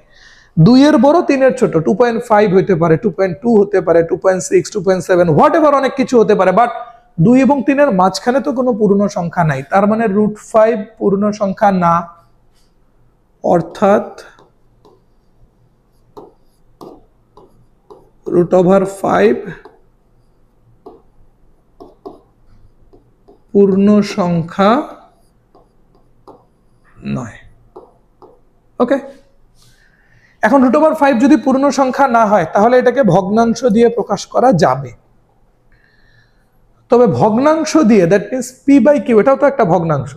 2 এর বড়, 3 এর ছোট 2.5 হতে পারে, 2.2 হতে পারে, 2.6, 2.7, হোয়াট এভার, অনেক কিছু হতে পারে। বাট 2 এবং 3 এর মাঝখানে তো কোনো পূর্ণ সংখ্যা নাই। তার মানে √5 পূর্ণ সংখ্যা না, অর্থাৎ √5 পূর্ণ সংখ্যা নয়। ওকে, এখন √5 যদি পূর্ণ সংখ্যা না হয় তাহলে এটাকে ভগ্নাংশ দিয়ে প্রকাশ করা যাবে। তবে ভগ্নাংশ দিয়ে, দ্যাট মিন্স p/q, এটাও তো একটা ভগ্নাংশ।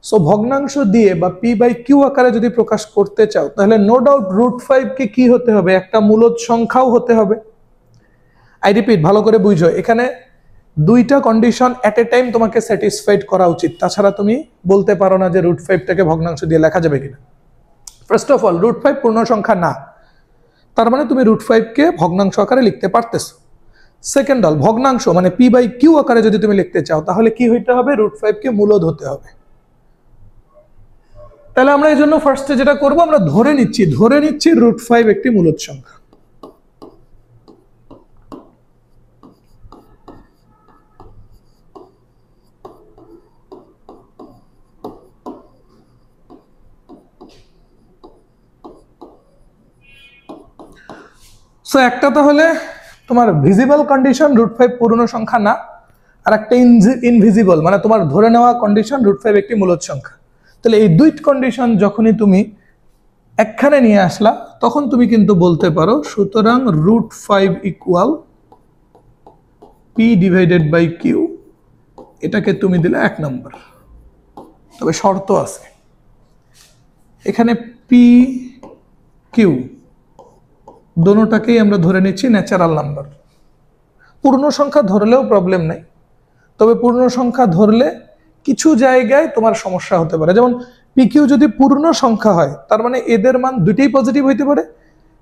সো ভগ্নাংশ দিয়ে বা p/q আকারে যদি প্রকাশ করতে চাও তাহলে নো ডাউট √5 কে কি হতে হবে? একটা মূলদ সংখ্যাও হতে হবে। আই রিপিট, ভালো করে বুঝো, এখানে দুইটা কন্ডিশন এট এ টাইম তোমাকে স্যাটিসফাইড করা উচিত, তাছাড়া তুমি বলতে পারো না যে √5 টাকে ভগ্নাংশ দিয়ে লেখা যাবে কিনা। ফার্স্ট অফ অল, √5 পূর্ণ সংখ্যা না, তার মানে তুমি √5 কে ভগ্নাংশ আকারে লিখতে পারতেছো। সেকেন্ড অল, ভগ্নাংশ মানে p/q আকারে যদি তুমি লিখতে চাও তাহলে কি হইতে হবে? √5 কে মূলদ হতে হবে। তাহলে আমরা এই জন্য ফার্স্টে যেটা করব, আমরা ধরে নিচ্ছি √5 একটি মূলদ সংখ্যা। সো একটা তাহলে তোমার ভিজিবল কন্ডিশন √5 পূর্ণ সংখ্যা না, আর একটা ইনভিজিবল মানে তোমার ধরে নেওয়া কন্ডিশন √5 একটি মূলদ সংখ্যা। তাহলে এই দুইটা কন্ডিশন যখনই তুমি একখানে নিয়ে আসলা তখন তুমি কিন্তু বলতে পারো সুতরাং √5 ইকুয়াল p/q, এটাকে তুমি দিলে 1 নম্বর। তবে শর্ত আছে, এখানে p/q দোনোটাকেই আমরা ধরে নিচ্ছি ন্যাচারাল নাম্বার। পূর্ণ সংখ্যা ধরলেও প্রবলেম নাই, তবে পূর্ণ সংখ্যা ধরলে কিছু জায়গায় তোমার সমস্যা হতে পারে। যেমন pq যদি পূর্ণ সংখ্যা হয় তার মানে এদের মান দুইটাই পজিটিভ হইতে পারে,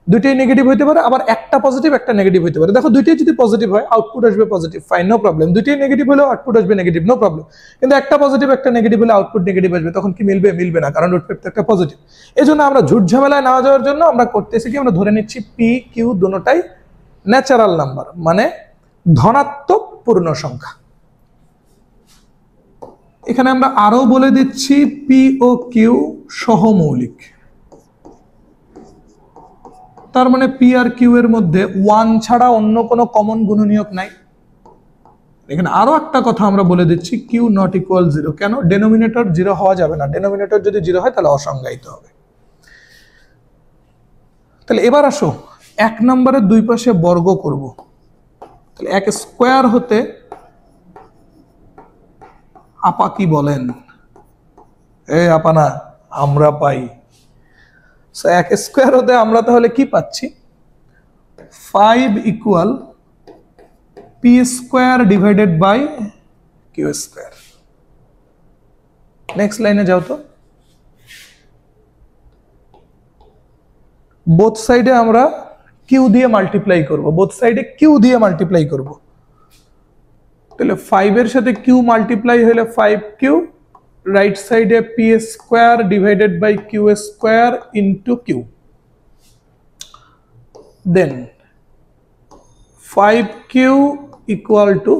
দুইটাই নেগেটিভ হইতে পারে, আবার একটা পজিটিভ একটা নেগেটিভ হইতে পারে। দেখো, দুইটাই যদি পজিটিভ হয় আউটপুট আসবে পজিটিভ, ফাইন, নো প্রবলেম। দুইটাই নেগেটিভ হলেও আউটপুট আসবে নেগেটিভ, নো প্রবলেম। কিন্তু একটা পজিটিভ একটা নেগেটিভ হলে আউটপুট নেগেটিভ আসবে, তখন কি মিলবে? মিলবে না, কারণ √5 তো একটা পজিটিভ। এই জন্য আমরা ঝুট ঝামেলায় না যাওয়ার জন্য আমরা করতেছি কি, আমরা ধরে নিচ্ছি p/q দুটোটাই ন্যাচারাল নাম্বার, মানে ধনাত্মক পূর্ণ সংখ্যা। এখানে আমরা আরো বলে দিচ্ছি p ও q সহমৌলিক, তার মানে p আর q এর মধ্যে 1 ছাড়া অন্য কোনো কমন গুণনীয়ক নাই। এখানে আরো একটা কথা আমরা বলে দিচ্ছি, q নট ইকুয়াল 0। কেন? ডেনোমিনেটর 0 হওয়া যাবে না, ডেনোমিনেটর যদি 0 হয় তাহলে অসংজ্ঞায়িত হবে। তাহলে এবার আসো 1 নম্বরের দুই পাশে বর্গ করব। তাহলে 1 স্কয়ার হতে আপা কি বলেন? আপা না, আমরা পাই। সো 1 স্কয়ার হতে আমরা তাহলে কি পাচ্ছি? 5 equal p square divided by Q square. Next লাইনে যাও তো। বোথ সাইডে আমরা কিউ দিয়ে মাল্টিপ্লাই করব, বোথ সাইডে কিউ দিয়ে মাল্টিপ্লাই করব। তাহলে 5 এর সাথে কিউ মাল্টিপ্লাই হলে 5 কিউ, রাইট সাইডে P square divided by Q square into Q. Then 5q equal to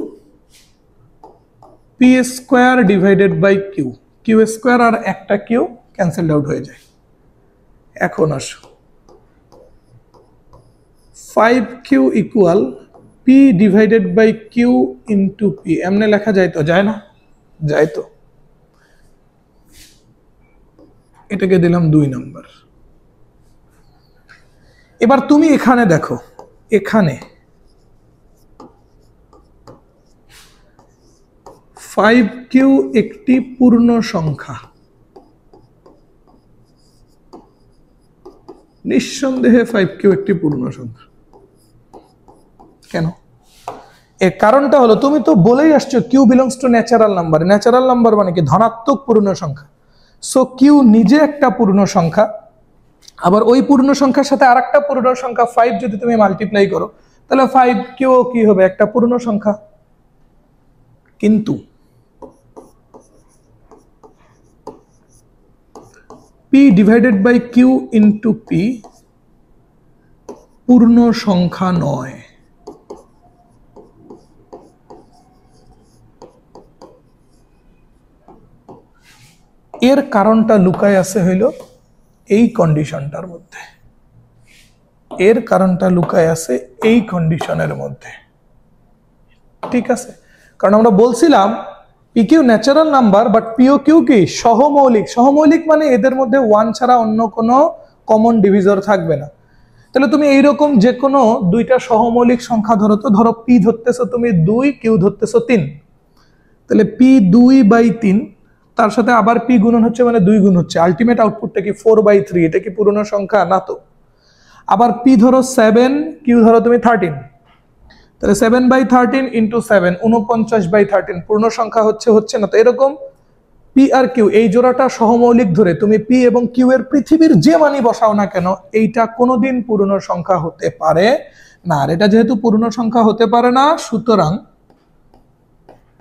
P square divided by Q, Q square আর একটা কিউ ক্যান্সেল আউট হয়ে যায়। এখন আসো 5q equal P divided by Q into P. এমনি লেখা যায় তো? যায় না? যায় তো। এটাকে দিলাম 2 নাম্বার। এবার তুমি এখানে দেখো, এখানে 5q একটি পূর্ণ সংখ্যা, নিঃসন্দেহে 5q একটি পূর্ণ সংখ্যা। কেন? এর কারণটা হলো তুমি তো বলেই আসছো q belongs to natural number. Natural number মানে কি? ধনাত্মক পূর্ণ সংখ্যা। সো কিউ নিজে একটা পূর্ণ সংখ্যা, আবার ওই পূর্ণ সংখ্যার সাথে আরেকটা পূর্ণ সংখ্যা 5 যদি তুমি মাল্টিপ্লাই করো তাহলে 5q কি হবে? একটা পূর্ণ সংখ্যা। কিন্তু p divided by Q into p পূর্ণ সংখ্যা নয়। এর কারণটা লুকায় আছে হইল এই কন্ডিশনটার মধ্যে, এর কারণটা লুকায় আছে এই কন্ডিশনের মধ্যে। ঠিক আছে? কারণ আমরা বলছিলাম p q natural number, but পিও কিউ কি? সহমৌলিক। সহমৌলিক মানে এদের মধ্যে 1 ছাড়া অন্য কোনো কমন ডিভিজর থাকবে না। তাহলে তুমি এইরকম যে কোনো দুইটা সহমৌলিক সংখ্যা ধরো তো, ধরো পি ধরতেছো তুমি 2, কিউ ধরতেছো 3। তাহলে পি 2/3, তার সাথে আবার পি গুণন হচ্ছে মানে 2 গুণ হচ্ছে, আলটিমেট আউটপুটটা কি 4/3। এটা কি পূর্ণ সংখ্যা? না তো। আবার পি ধরো 7, কিউ ধরো তুমি 13, তাহলে 7/13 ইন্টু 7 49/13 পূর্ণ সংখ্যা হচ্ছে না তো। এরকম পি আর কিউ এই জোড়াটা সহমৌলিক ধরে তুমি পি এবং কিউ এর পৃথিবীর যে মানই বসাও না কেন, এইটা কোনোদিন পূর্ণ সংখ্যা হতে পারে না। আর এটা যেহেতু পূর্ণ সংখ্যা হতে পারে না, সুতরাং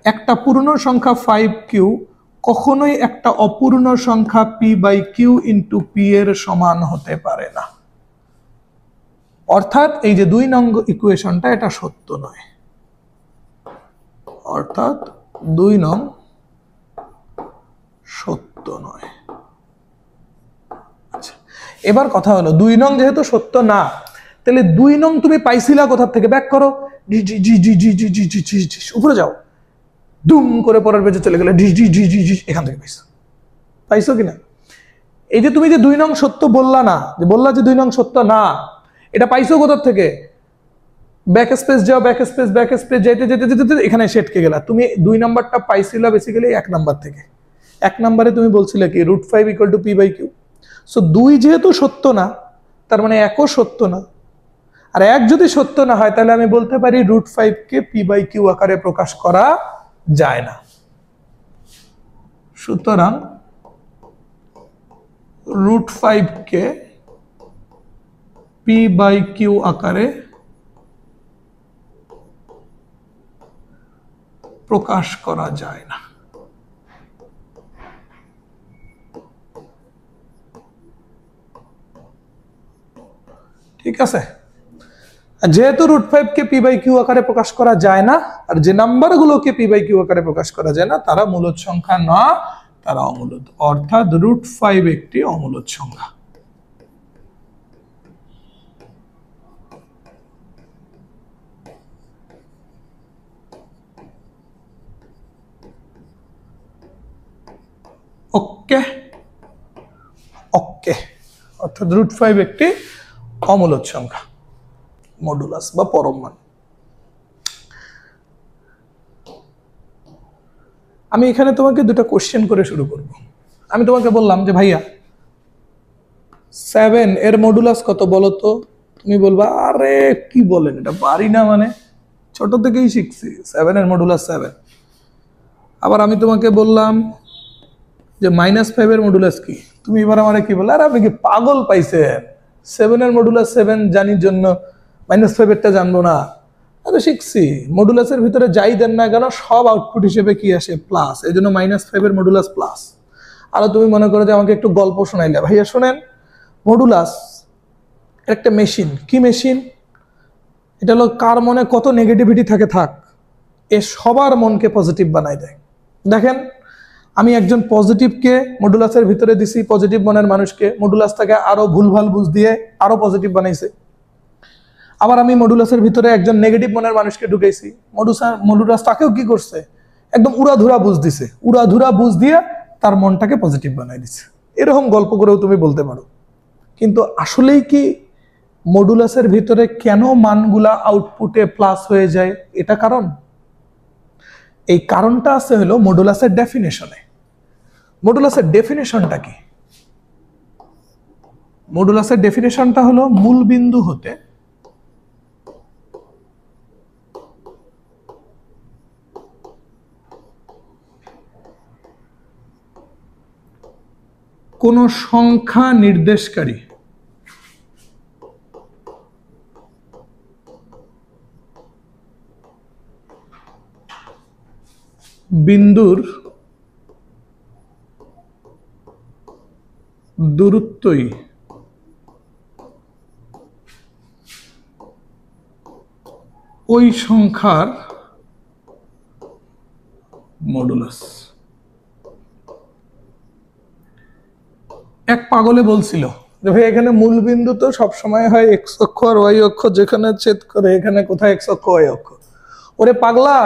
একটা পূর্ণ সংখ্যা 5q কখনোই একটা অপূর্ণ সংখ্যা p/q ইন্টু পি এর সমান হতে পারে না। অর্থাৎ এই যে 2 নং ইকুয়েশনটা এটা সত্য নয়। অর্থাৎ 2 নং সত্য নয়। আচ্ছা, এবার কথা হলো 2 নং যেহেতু সত্য না, তাহলে 2 নং তুমি পাইছিলা কোথা থেকে? ব্যাক করো, উপরে যাও, দুম করে পরের পেজে চলে গেলে এখান থেকে পাইছো কিনা? এই যে তুমি যে 2 নং সত্য বললা না, যে বললা যে 2 নং সত্য না, এটা পাইছো কোথা থেকে? ব্যাক স্পেস যাও, ব্যাক স্পেস যেতে যেতে যেতে এখানে সেটকে গেলা। তুমি 2 নাম্বারটা পাইছিলা বেসিক্যালি 1 নাম্বার থেকে। 1 নাম্বারে তুমি বলছিলে কি √5 = p/q। সো 2 যেহেতু সত্য না, তার মানে 1ও সত্য না। আর 1 যদি সত্য না হয় তাহলে আমি বলতে পারি √5 কে p/q আকারে প্রকাশ করা যায় না। সুতরাং √5 কে p/q আকারে প্রকাশ করা যায় না। ঠিক আছে? যেহেতু √5 কে p/q আকারে প্রকাশ করা যায় না, আর যে নাম্বারগুলোকে p/q আকারে প্রকাশ করা যায় না তারা মূলদ সংখ্যা না, তারা অমূলদ। অর্থাৎ √5 একটি অমূলদ সংখ্যা। ওকে ওকে, অর্থাৎ √5 একটি অমূলদ সংখ্যা, মডুলাস বা পরম মান। আমি এখানে তোমাকে দুটো কোশ্চেন করে শুরু করব। আমি তোমাকে বললাম যে ভাইয়া 7 এর মডুলাস কত বলো তো? তুমি বলবা আরে কি বলেন, এটা পারি না, মানে ছোট থেকেই শিখছি 7 এর মডুলাস 7। আবার আমি তোমাকে বললাম যে -5 এর মডুলাস কি, তুমি এবার আমারে কি বললে, আরে আপনি কি পাগল পাইছেন, 7 এর মডুলাস 7 জানির জন্য -5 এরটা জানবো না? আরে শিখছি, মডুলাসের ভিতরে যাই দেন না কেন সব আউটপুট হিসেবে কি আসে, প্লাস, এই জন্য -5 এর মডুলাস প্লাস। আর তুমি মনে করো যে আমাকে একটু গল্প শোনাইলে, ভাইয়া শোনেন, মডুলাস একটা মেশিন, কি মেশিন, এটা হলো কার মনে কত নেগেটিভিটি থাকে থাক, এ সবার মনকে পজিটিভ বানাই দেয়। দেখেন, আমি একজন পজিটিভকে মডুলাসের ভিতরে দিছি, পজিটিভ মনের মানুষকে, মডুলাস তাকে আরো ভুলভাল বুঝ দিয়ে আরো পজিটিভ বানাইছে। আবার আমি মডুলাসের ভিতরে একজন নেগেটিভ মনের মানুষকে ঢুকাইছি, মডুলাস তাকেও কি করছে, একদম উড়াধুরা বুঝ দিছে, উড়াধুরা বুঝ দিয়ে তার মনটাকে পজিটিভ বানাই দিছে। এরকম গল্প করেও তুমি বলতে পারো। কিন্তু আসলেই কি মডুলাসের ভিতরে কেন মানগুলা আউটপুটে প্লাস হয়ে যায়, এটা কারণ, এই কারণটা আছে হলো মডুলাসের ডেফিনেশনে। মডুলাসের ডেফিনেশনটা কি? মডুলাসের ডেফিনেশনটা হলো মূল বিন্দু হতে কোন সংখ্যা নির্দেশকারী বিন্দুর দূরত্বই ওই সংখ্যার মডুলাস। এক পাগলে বলছিল যে ভাই এখানে মূল বিন্দু তো সবসময় হয় এক্স অক্ষ আর ওয়াই অক্ষ, যেখানে ছেদ করে এখানে কোথায় এক্স অক্ষ ওয়াই অক্ষ। ওরে পাগলা,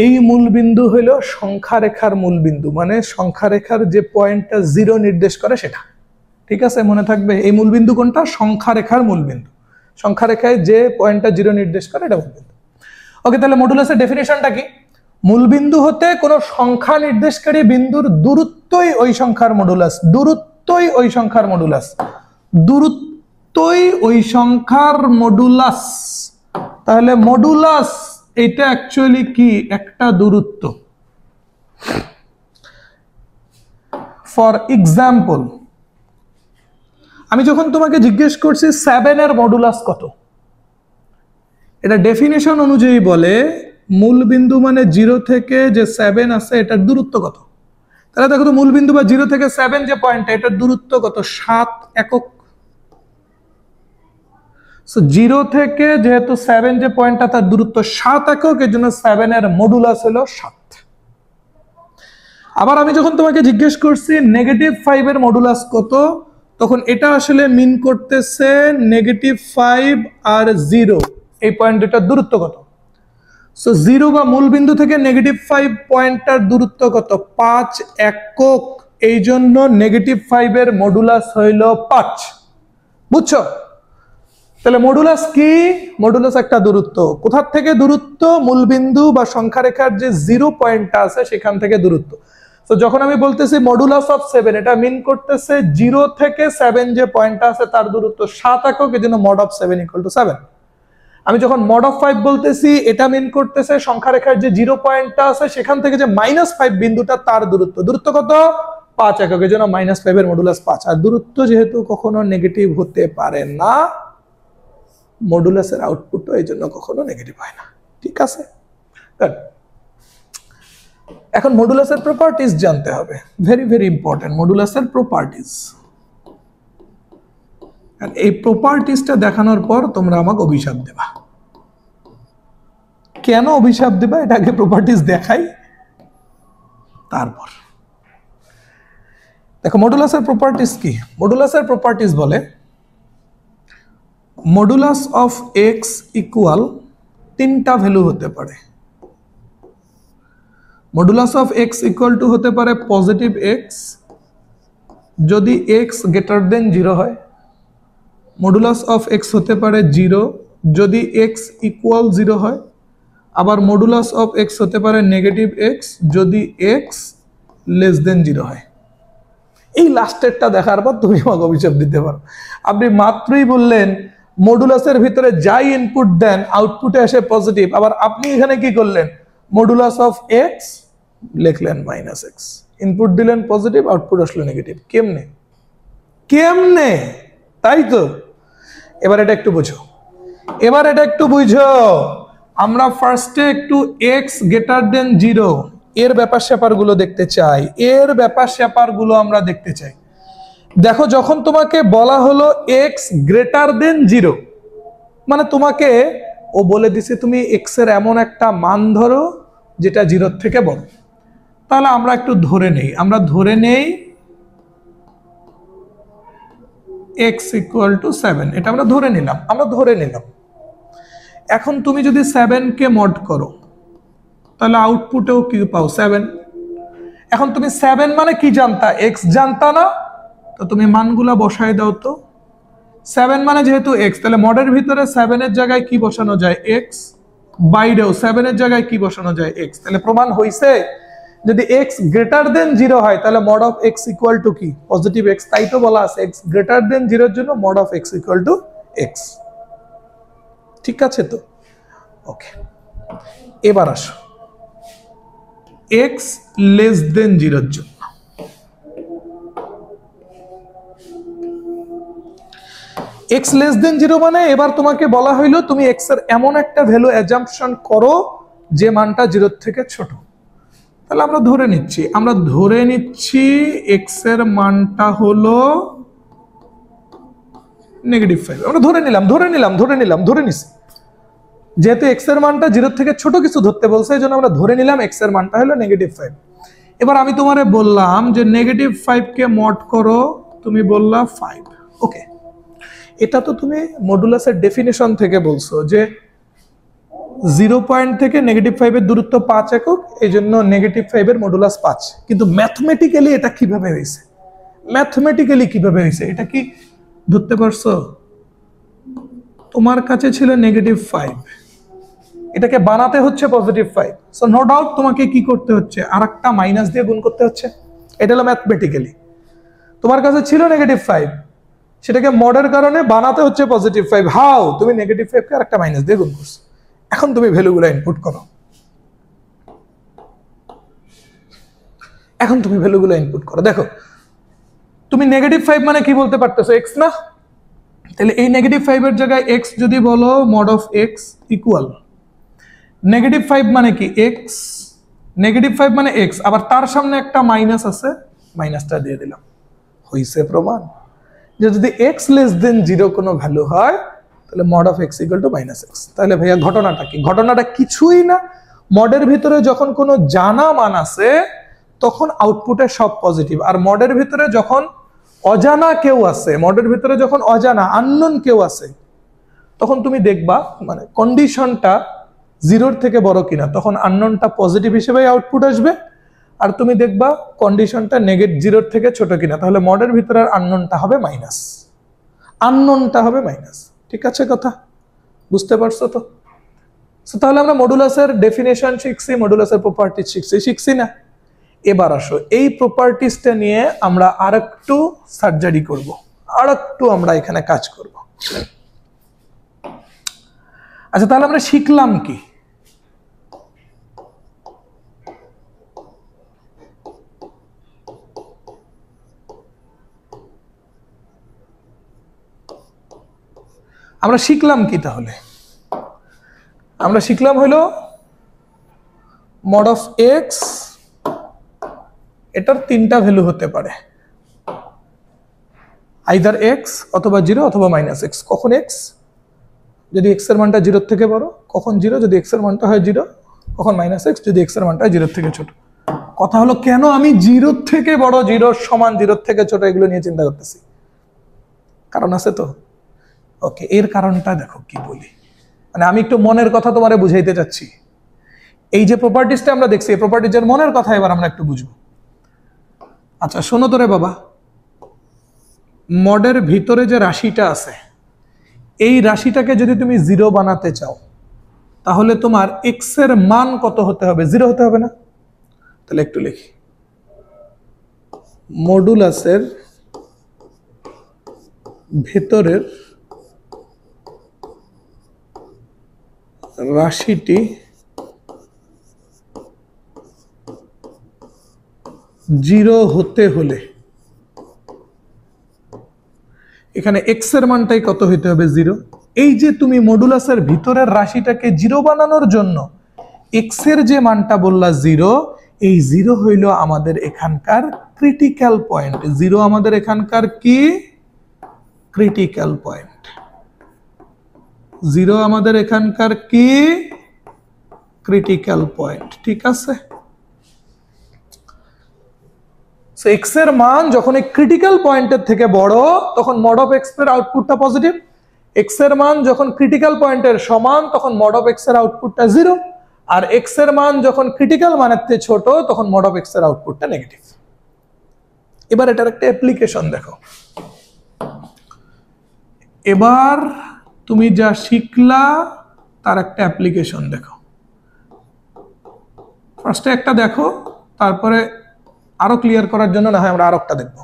এই মূল বিন্দু হইল সংখ্যা রেখার মূল বিন্দু, মানে সংখ্যা রেখার যে পয়েন্টটা 0 নির্দেশ করে সেটা। ঠিক আছে, মনে থাকবে এই মূল বিন্দু কোনটা, সংখ্যা রেখার মূল বিন্দু, সংখ্যা রেখায় যে পয়েন্টটা 0 নির্দেশ করে এটা মূল বিন্দু। ওকে, তাহলে মডুলাসের ডেফিনেশনটা কি? মূল বিন্দু হতে কোন সংখ্যা নির্দেশকারী বিন্দুর দূরত্বই ওই সংখ্যার মডুলাস, দূরত্বই ওই সংখ্যার মডুলাস, দূরত্বই ওই সংখ্যার মডুলাস। তাহলে মডুলাস এটা অ্যাকচুয়ালি কি, একটা দূরত্ব। ফর এক্সাম্পল, আমি যখন তোমাকে জিজ্ঞেস করছি 7 এর মডুলাস কত, এটা ডেফিনেশন অনুযায়ী বলে মূল বিন্দু মানে 0 থেকে যে 7 আছে এটার দূরত্ব কত। তাহলে দেখো তো মূল বিন্দু বা 0 থেকে 7 যে পয়েন্টটা, এটার দূরত্ব কত, 7 একক। সো 0 থেকে যেহেতু 7 যে পয়েন্টটা তার দূরত্ব 7 একক, এর জন্য 7 এর মডুলাস হলো 7। আবার আমি যখন তোমাকে জিজ্ঞেস করছি -5 এর মডুলাস কত, তখন এটা আসলে মিন করতেছে -5 আর 0 এই পয়েন্ট দুটার দূরত্ব কত। সো 0 বা মূল বিন্দু থেকে -5 পয়েন্টটার দূরত্ব কত, 5 একক, এই জন্য -5 এর মডুলাস হইল 5। বুঝছো? তাহলে মডুলাস কি? মডুলাস একটা দূরত্ব। কোথা থেকে দূরত্ব? মূল বিন্দু বা সংখ্যা রেখার যে 0 পয়েন্টটা আছে সেখান থেকে দূরত্ব। তো যখন আমি বলতেছি মডুলাস অফ 7, এটা মিন করতেছে 0 থেকে 7 যে পয়েন্টটা আছে তার দূরত্ব 7 একক, এজন্য mod of 7 = 7। আমি যখন mod of 5 বলতেছি, এটা মিন করতেছে সংখ্যা রেখার যে 0 পয়েন্টটা আছে সেখান থেকে যে -5 বিন্দুটা তার দূরত্ব, দূরত্ব কত, 5 একক, এজন্য -5 এর মডুলাস 5। আর দূরত্ব যেহেতু কখনো নেগেটিভ হতে পারে না, মডুলাসের আউটপুটও এই জন্য কখনো নেগেটিভ হয় না। ঠিক আছে, এখন মডুলাসের প্রপার্টিজ জানতে হবে, ভেরি ভেরি ইম্পর্টেন্ট। মডুলাসের প্রপার্টিজ, আর এই প্রপার্টিজটা দেখানোর পর তোমরা আমাকে অভিশাপ দেবা। কেন অভিশাপ দেবা এটা আগে প্রপার্টিজ দেখাই, তারপর দেখো মডুলাসের প্রপার্টিজ কি। মডুলাসের প্রপার্টিজ বলে মডুলাস অফ এক্স ইকুয়াল 3টা ভ্যালু হতে পারে। Modulus of x equal to হতে পারে পজিটিভ এক্স যদি এক্স গ্রেটার দেন 0 হয়, মডুলাস অফ এক্স হতে পারে 0 যদি এক্স ইকুয়াল 0 হয়, আবার মডুলাস অফ এক্স হতে পারে নেগেটিভ এক্স যদি এক্স লেস দেন 0 হয়। এই লাস্টেরটা দেখার পর তুমি আমাকে অভিশাপ দিতে পারো। আপনি মাত্রই বললেন মডুলাসের ভিতরে যাই ইনপুট দেন আউটপুটে আসে পজিটিভ, আবার আপনি এখানে কি করলেন, মডুলাস অফ এক্স লিখলেন মাইনাস এক্স, ইনপুট দিলেন পজিটিভ, আউটপুট আসলো নেগেটিভ। কেমনে কেমনে, তাই তো। এবার এটা একটু বুঝো, এবার এটা একটু বুঝো। আমরা ফার্স্টে একটু এক্স গ্রেটার দেন 0 এর ব্যাপার স্যাপার গুলো দেখতে চাই, এর ব্যাপার স্যাপার গুলো আমরা দেখতে চাই। দেখো, যখন তোমাকে বলা হলো এক্স গ্রেটার দেন 0, মানে তোমাকে ও বলে দিছে তুমি এক্স এর এমন একটা মান ধরো যেটা 0 থেকে বড়। তাহলে আমরা একটু ধরে নেই, আমরা ধরে নেই x = 7, এটা আমরা ধরে নিলাম। এখন তুমি যদি 7 কে মড করো তাহলে আউটপুটেও কি পাও, 7। এখন তুমি 7 মানে কি জানতা, x জানতা না, তো তুমি মানগুলা বসায় দাও তো। 7 মানে যেহেতু x, তাহলে মডের ভিতরে 7 এর জায়গায় কি বসানো যায়, x, বাইরেও 7 এর জায়গায় কি বসানো যায়, x। তাহলে প্রমাণ হইছে যদি x গ্রেটার দেন 0 হয় তাহলে mod of x = কি, পজিটিভ x। তাই তো বলা আছে x গ্রেটার দেন 0 এর জন্য mod of x = x। ঠিক আছে তো, ওকে। এবার আসো x লেস দেন 0 এর জন্য। x লেস দেন 0 মানে এবার তোমাকে বলা হইলো তুমি x এর এমন একটা ভ্যালু অ্যাজাম্পশন করো যে মানটা 0 থেকে ছোট। তাহলে আমরা ধরে নিচ্ছি x এর মানটা হলো -5। আমরা ধরে নিছি যেহেতু x এর মানটা 0 থেকে ছোট কিছু ধরতে বলছে, এই জন্য আমরা ধরে নিলাম x এর মানটা হলো -5। এবার আমি তোমারে বললাম যে -5 কে মড করো, তুমি বললা 5। ওকে, এটা তো তুমি মডুলাসের ডেফিনেশন থেকে বলছো যে 0 পয়েন্ট থেকে -5 এর দূরত্ব 5 একক, এই জন্য -5 এর মডুলাস 5। কিন্তু ম্যাথমেটিক্যালি এটা কিভাবে হয়েছে, এটা কি ধরতে পারছো? তোমার কাছে ছিল -5, এটাকে বানাতে হচ্ছে +5, সো নো ডাউট তোমাকে কি করতে হচ্ছে, আরেকটা মাইনাস দিয়ে গুণ করতে হচ্ছে। এটা হলো ম্যাথমেটিক্যালি। তোমার কাছে ছিল -5, সেটাকে মডের কারণে বানাতে হচ্ছে +5। হাউ, তুমি -5 কে আরেকটা মাইনাস দিয়ে গুণ করছো। এখন তুমি ভ্যালুগুলো ইনপুট করো, দেখো তুমি -5 মানে কি বলতে পারতেছো, x না? তাহলে এই -5 এর জায়গায় x যদি বলো mod of x ইকুয়াল -5 মানে কি x, -5 মানে x, আবার তার সামনে একটা মাইনাস আছে, মাইনাসটা দিয়ে দিলাম। হইছে প্রমাণ যে যদি x লেস দেন 0 কোনো ভ্যালু হয় তাহলে mod of x = -x। তাহলে ভাইয়া ঘটনাটা কি? ঘটনাটা কিছুই না, মডের ভিতরে যখন কোনো জানা মান আছে তখন আউটপুটে সব পজিটিভ, আর মডের ভিতরে যখন অজানা কেউ আছে, আননোন কেউ আছে, তখন তুমি দেখবা মানে কন্ডিশনটা 0 থেকে বড় কিনা, তখন আননোনটা পজিটিভ হিসেবে আউটপুট আসবে। আর তুমি দেখবা কন্ডিশনটা -0 থেকে ছোট কিনা, তাহলে মডের ভিতরে আননোনটা হবে মাইনাস। ঠিক আছে, কথা বুঝতে পারছো তো? তাহলে আমরা মডুলাসের ডেফিনেশন শিখছি, মডুলাসের প্রপার্টি শিখছি না? এবার আসো এই প্রপার্টিসটা নিয়ে আমরা আরেকটু সার্জারি করব, আরেকটু আমরা এখানে কাজ করব। আচ্ছা, তাহলে আমরা শিখলাম কি? তাহলে আমরা শিখলাম হলো mod of x, এটার 3টা ভ্যালু হতে পারে, আইদার x অথবা 0 অথবা -x। কখন x? যদি x এর মানটা 0 থেকে বড়, কখন 0 যদি x এর মানটা হয় 0, কখন -x যদি x এর মানটা 0 থেকে ছোট। কথা হলো কেন আমি 0 থেকে বড়, 0 সমান 0 থেকে ছোট এগুলো নিয়ে চিন্তা করতেছি? কারণ আছে তো। ওকে, এর কারণটা দেখো কি বলি, মানে আমি একটু মনের কথা তোমারে বুঝাইতে চাচ্ছি। এই যে প্রপার্টিসটা আমরা দেখছি, এই প্রপার্টিজের মনের কথা এবার আমরা একটু বুঝবো। আচ্ছা শোনো তো রে বাবা, মডের ভিতরে যে রাশিটা আছে, এই রাশিটাকে যদি তুমি 0 বানাতে চাও তাহলে তোমার x এর মান কত হতে হবে? 0 হতে হবে না? তাহলে একটু লিখি, মডুলাসের ভেতরের রাশিটি জিরো হতে হলে এখানে এক্স এর মানটাই কত হইতে হবে? জিরো। এই যে তুমি মডুলাসের ভিতরের রাশিটাকে জিরো বানানোর জন্য এক্স এর যে মানটা বললা জিরো, এই জিরো হইল আমাদের এখানকার ক্রিটিক্যাল পয়েন্ট। জিরো আমাদের এখানকার কি? Critical point. জিরো আমাদের এখানকার কি? Critical point. ঠিক আছে, এক্স এর মান যখন এই ক্রিটিক্যাল পয়েন্টের থেকে বড় তখন মড অফ এক্স এর আউটপুটটা পজিটিভ। এক্স এর মান যখন ক্রিটিক্যাল পয়েন্টের সমান তখন মড অফ এক্স এর আউটপুটটা জিরো। আর এক্স এর মান যখন ক্রিটিক্যাল মানের থেকে ছোট তখন মড অফ এক্স এর আউটপুটটা নেগেটিভ। এবার এটার একটা অ্যাপ্লিকেশন দেখো। এবার তুমি যা শিখলা তার একটা অ্যাপ্লিকেশন দেখো। ফার্স্টে একটা দেখো, তারপরে আরো ক্লিয়ার করার জন্য না হয় আমরা আরো একটা দেখবো।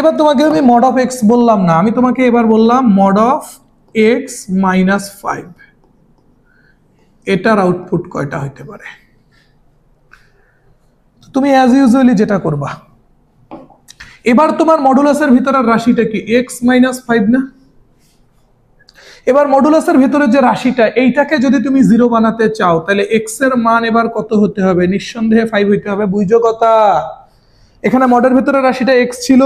এবার তোমাকে আমি মড অফ এক্স বললাম না, আমি তোমাকে এবার বললাম মড অফ এক্স মাইনাস 5। এটার আউটপুট কয়টা হইতে পারে? তুমি অ্যাজ ইউজুয়ালি যেটা করবা, এবার তোমার মডুলাসের ভিতরের রাশিটা কি? এক্স মাইনাস 5 না? এবার মডুলাসের ভিতরে যে রাশিটা, এইটাকে যদি তুমি জিরো বানাতে চাও তাহলে এক্স এর মান এবার কত হতে হবে? নিঃসন্দেহে 5 হইতে হবে। বুঝছো কথা? এখানে মডের ভিতরে রাশিটা এক্স ছিল,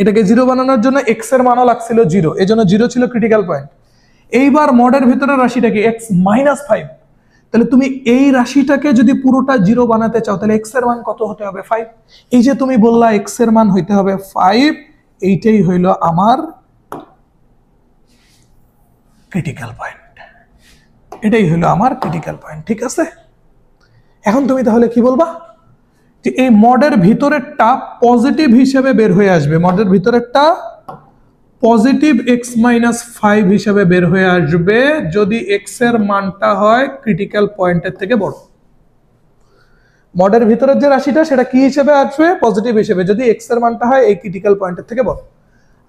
এটাকে জিরো বানানোর জন্য এক্স এর মানও লাগছিল জিরো, এজন্য জিরো ছিল ক্রিটিক্যাল পয়েন্ট। এইবার মডের ভিতরে রাশিটা কি? X minus 5। তাহলে তুমি এই রাশিটাকে যদি পুরোটা জিরো বানাতে চাও তাহলে এক্স এর মান কত হতে হবে? 5। এই যে তুমি বললা এক্স এর মান হইতে হবে 5, এইটাই হইল আমার ক্রিটিক্যাল পয়েন্ট। এটাই হলো আমার ক্রিটিক্যাল পয়েন্ট। ঠিক আছে, এখন তুমি তাহলে কি বলবা? যে এই মডের ভিতরেরটা পজিটিভ হিসেবে বের হয়ে আসবে। মডের ভিতরেরটা পজিটিভ এক্স মাইনাস 5 হিসেবে বের হয়ে আসবে যদি এক্স এর মানটা হয় ক্রিটিক্যাল পয়েন্টের থেকে বড়। মডের ভিতরের যে রাশিটা সেটা কি হিসেবে আসবে? পজিটিভ হিসেবে, যদি এক্স এর মানটা হয় এই ক্রিটিক্যাল পয়েন্টের থেকে বড়।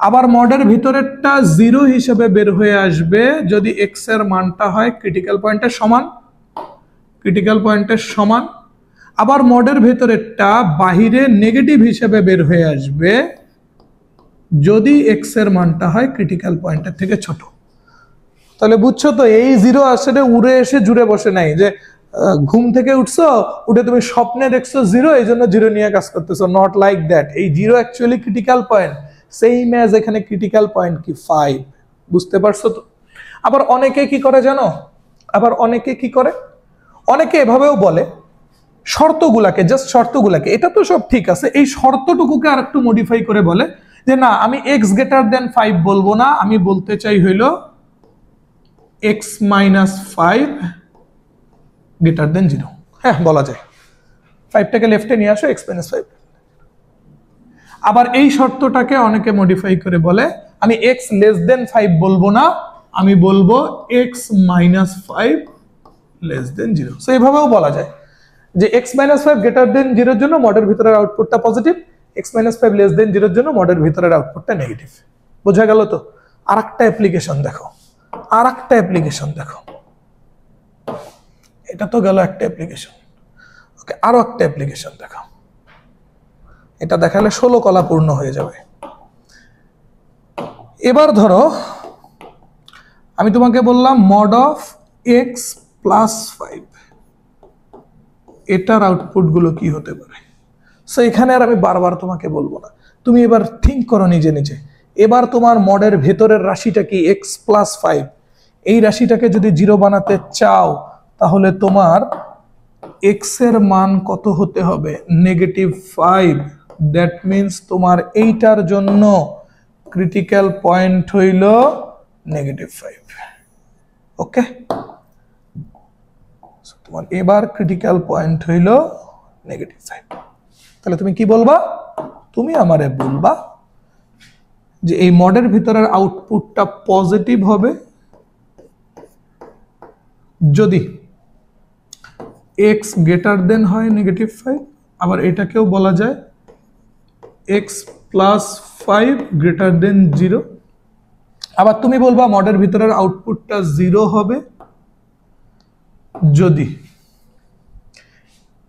আবার মডের ভিতরেরটা জিরো হিসেবে বের হয়ে আসবে যদি এক্স এর মানটা হয় ক্রিটিক্যাল পয়েন্টের সমান। ক্রিটিক্যাল পয়েন্টের সমান। আবার মডের ভিতরেরটা বাহিরে নেগেটিভ হিসেবে বের হয়ে আসবে যদি এক্স এর মানটা হয় ক্রিটিক্যাল পয়েন্টের থেকে ছোট। তাহলে বুঝছো তো, এই জিরো আসলে উড়ে এসে জুড়ে বসে নাই যে ঘুম থেকে উঠছো, উঠে তুমি স্বপ্নে দেখছো জিরো, এই জন্য জিরো নিয়ে কাজ করতেছো। Not like that. এই zero actually critical point, same as এখানে ক্রিটিক্যাল পয়েন্ট কি 5। বুঝতে পারছো তো? আবার অনেকে কি করে জানো? অনেকে এভাবেও বলে শর্তগুলাকে, জাস্ট শর্তগুলাকে, এটা তো সব ঠিক আছে, এই শর্তটুকুকে আর একটু মডিফাই করে বলে যে না, আমি এক্স গ্রেটার দেন 5 বলবো না, আমি বলতে চাই হইল এক্স মাইনাস 5 গ্রেটার দেন 0। হ্যাঁ, বলা যায়। 5টাকে লেফটে নিয়ে আসো, এক্স মাইনাস 5। আবার এই শর্তটাকে অনেকে মডিফাই করে বলে আমি এক্স লেস দেন 5 বলবো না, আমি বলবো X minus 5 less than 0। So এইভাবেও বলা যায় যে এক্স মাইনাস 5 গ্রেটার দেন 0-র জন্য মডের ভিতরের আউটপুটটা positive, X minus 5 less than 0-র জন্য মডের ভিতরের আউটপুটটা নেগেটিভ। বোঝা গেল তো? আর একটা অ্যাপ্লিকেশন দেখো, এটা তো গেল একটা অ্যাপ্লিকেশন। ওকে, আরো একটা অ্যাপ্লিকেশন দেখো। এটা দেখালে 16 কলা পূর্ণ হয়ে যাবে। এবার ধরো আমি তোমাকে বললাম মড অফ এক্স প্লাস 5, এটার আউটপুট গুলো কি হতে পারে? সো এখানে আর আমি বারবার তোমাকে বলবো না, তুমি এবার থিঙ্ক করো নিজে নিজে। এবার তোমার মডের ভেতরের রাশিটা কি? X plus 5। এই রাশিটাকে যদি জিরো বানাতে চাও তাহলে তোমার এক্স এর মান কত হতে হবে? -5। দ্যাট মিনস তোমার এইটার জন্য ক্রিটিক্যাল পয়েন্ট হইল -5। ওকে, তোমার এবার ক্রিটিক্যাল পয়েন্ট হইল -5। তাহলে তুমি কি বলবা? তুমি আমারে বলবা যে এই মডের ভিতরের আউটপুটটা পজিটিভ হবে যদি এক্স গ্রেটার দেন হয় -5। আবার এটাকেও বলা যায় এক্স প্লাস 5 গ্রেটার দেন 0। আবার তুমি বলবা মডের ভিতরের আউটপুটটা 0 হবে যদি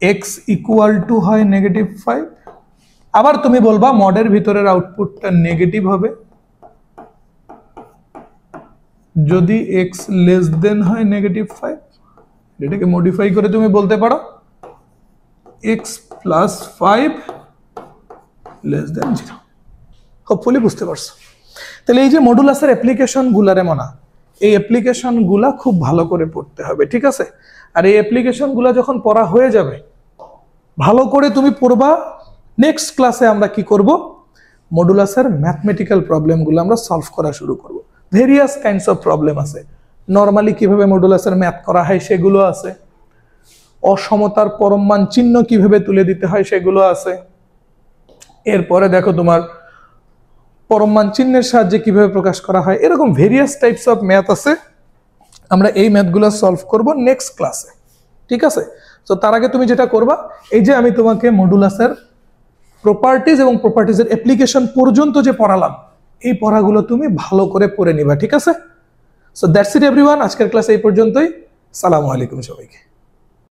x ইকুয়াল টু হয় -5, আবার তুমি বলবা মডের ভিতরের আউটপুটটা নেগেটিভ হবে যদি x লেস দেন হয় -5। এটাকে মডিফাই করে তুমি বলতে পারো x plus 5 less than 0। Hopefully বুঝতে পারছো। তাহলে এই যে মডুলাসের অ্যাপ্লিকেশন গুলারে মনা, এই অ্যাপ্লিকেশন গুলা খুব ভালো করে পড়তে হবে, ঠিক আছে? আর এই অ্যাপ্লিকেশন গুলা যখন পড়া হয়ে যাবে, ভালো করে তুমি পড়বা, নেক্সট ক্লাসে আমরা কি করব, মডুলাসের ম্যাথমেটিক্যাল প্রবলেমগুলো আমরা সলভ করা শুরু করব। ভেরিয়াস কাইন্ডস অফ প্রবলেম আছে, নর্মালি কিভাবে মডুলাসের ম্যাথ করা হয় সেগুলো আছে, অসমতার পরম মান চিহ্ন কিভাবে তুলে দিতে হয় সেগুলো আছে, এরপরে দেখো তোমার পরম মান চিহ্নের সাহায্যে কিভাবে প্রকাশ করা হয়, এরকম ভেরিয়াস টাইপস অফ ম্যাথ আছে। আমরা এই ম্যাথগুলো সলভ করব নেক্সট ক্লাসে, ঠিক আছে? তো তার আগে তুমি যেটা করবা, এই যে আমি তোমাকে মডুলাসের প্রপার্টিজ এবং প্রপার্টিজের অ্যাপ্লিকেশন পর্যন্ত যে পড়ালাম, এই পড়াগুলো তুমি ভালো করে পড়ে নিবা, ঠিক আছে? সো দ্যাটস ইট এভরিওয়ান, আজকের ক্লাস এই পর্যন্তই। সালামু আলাইকুম সবাইকে।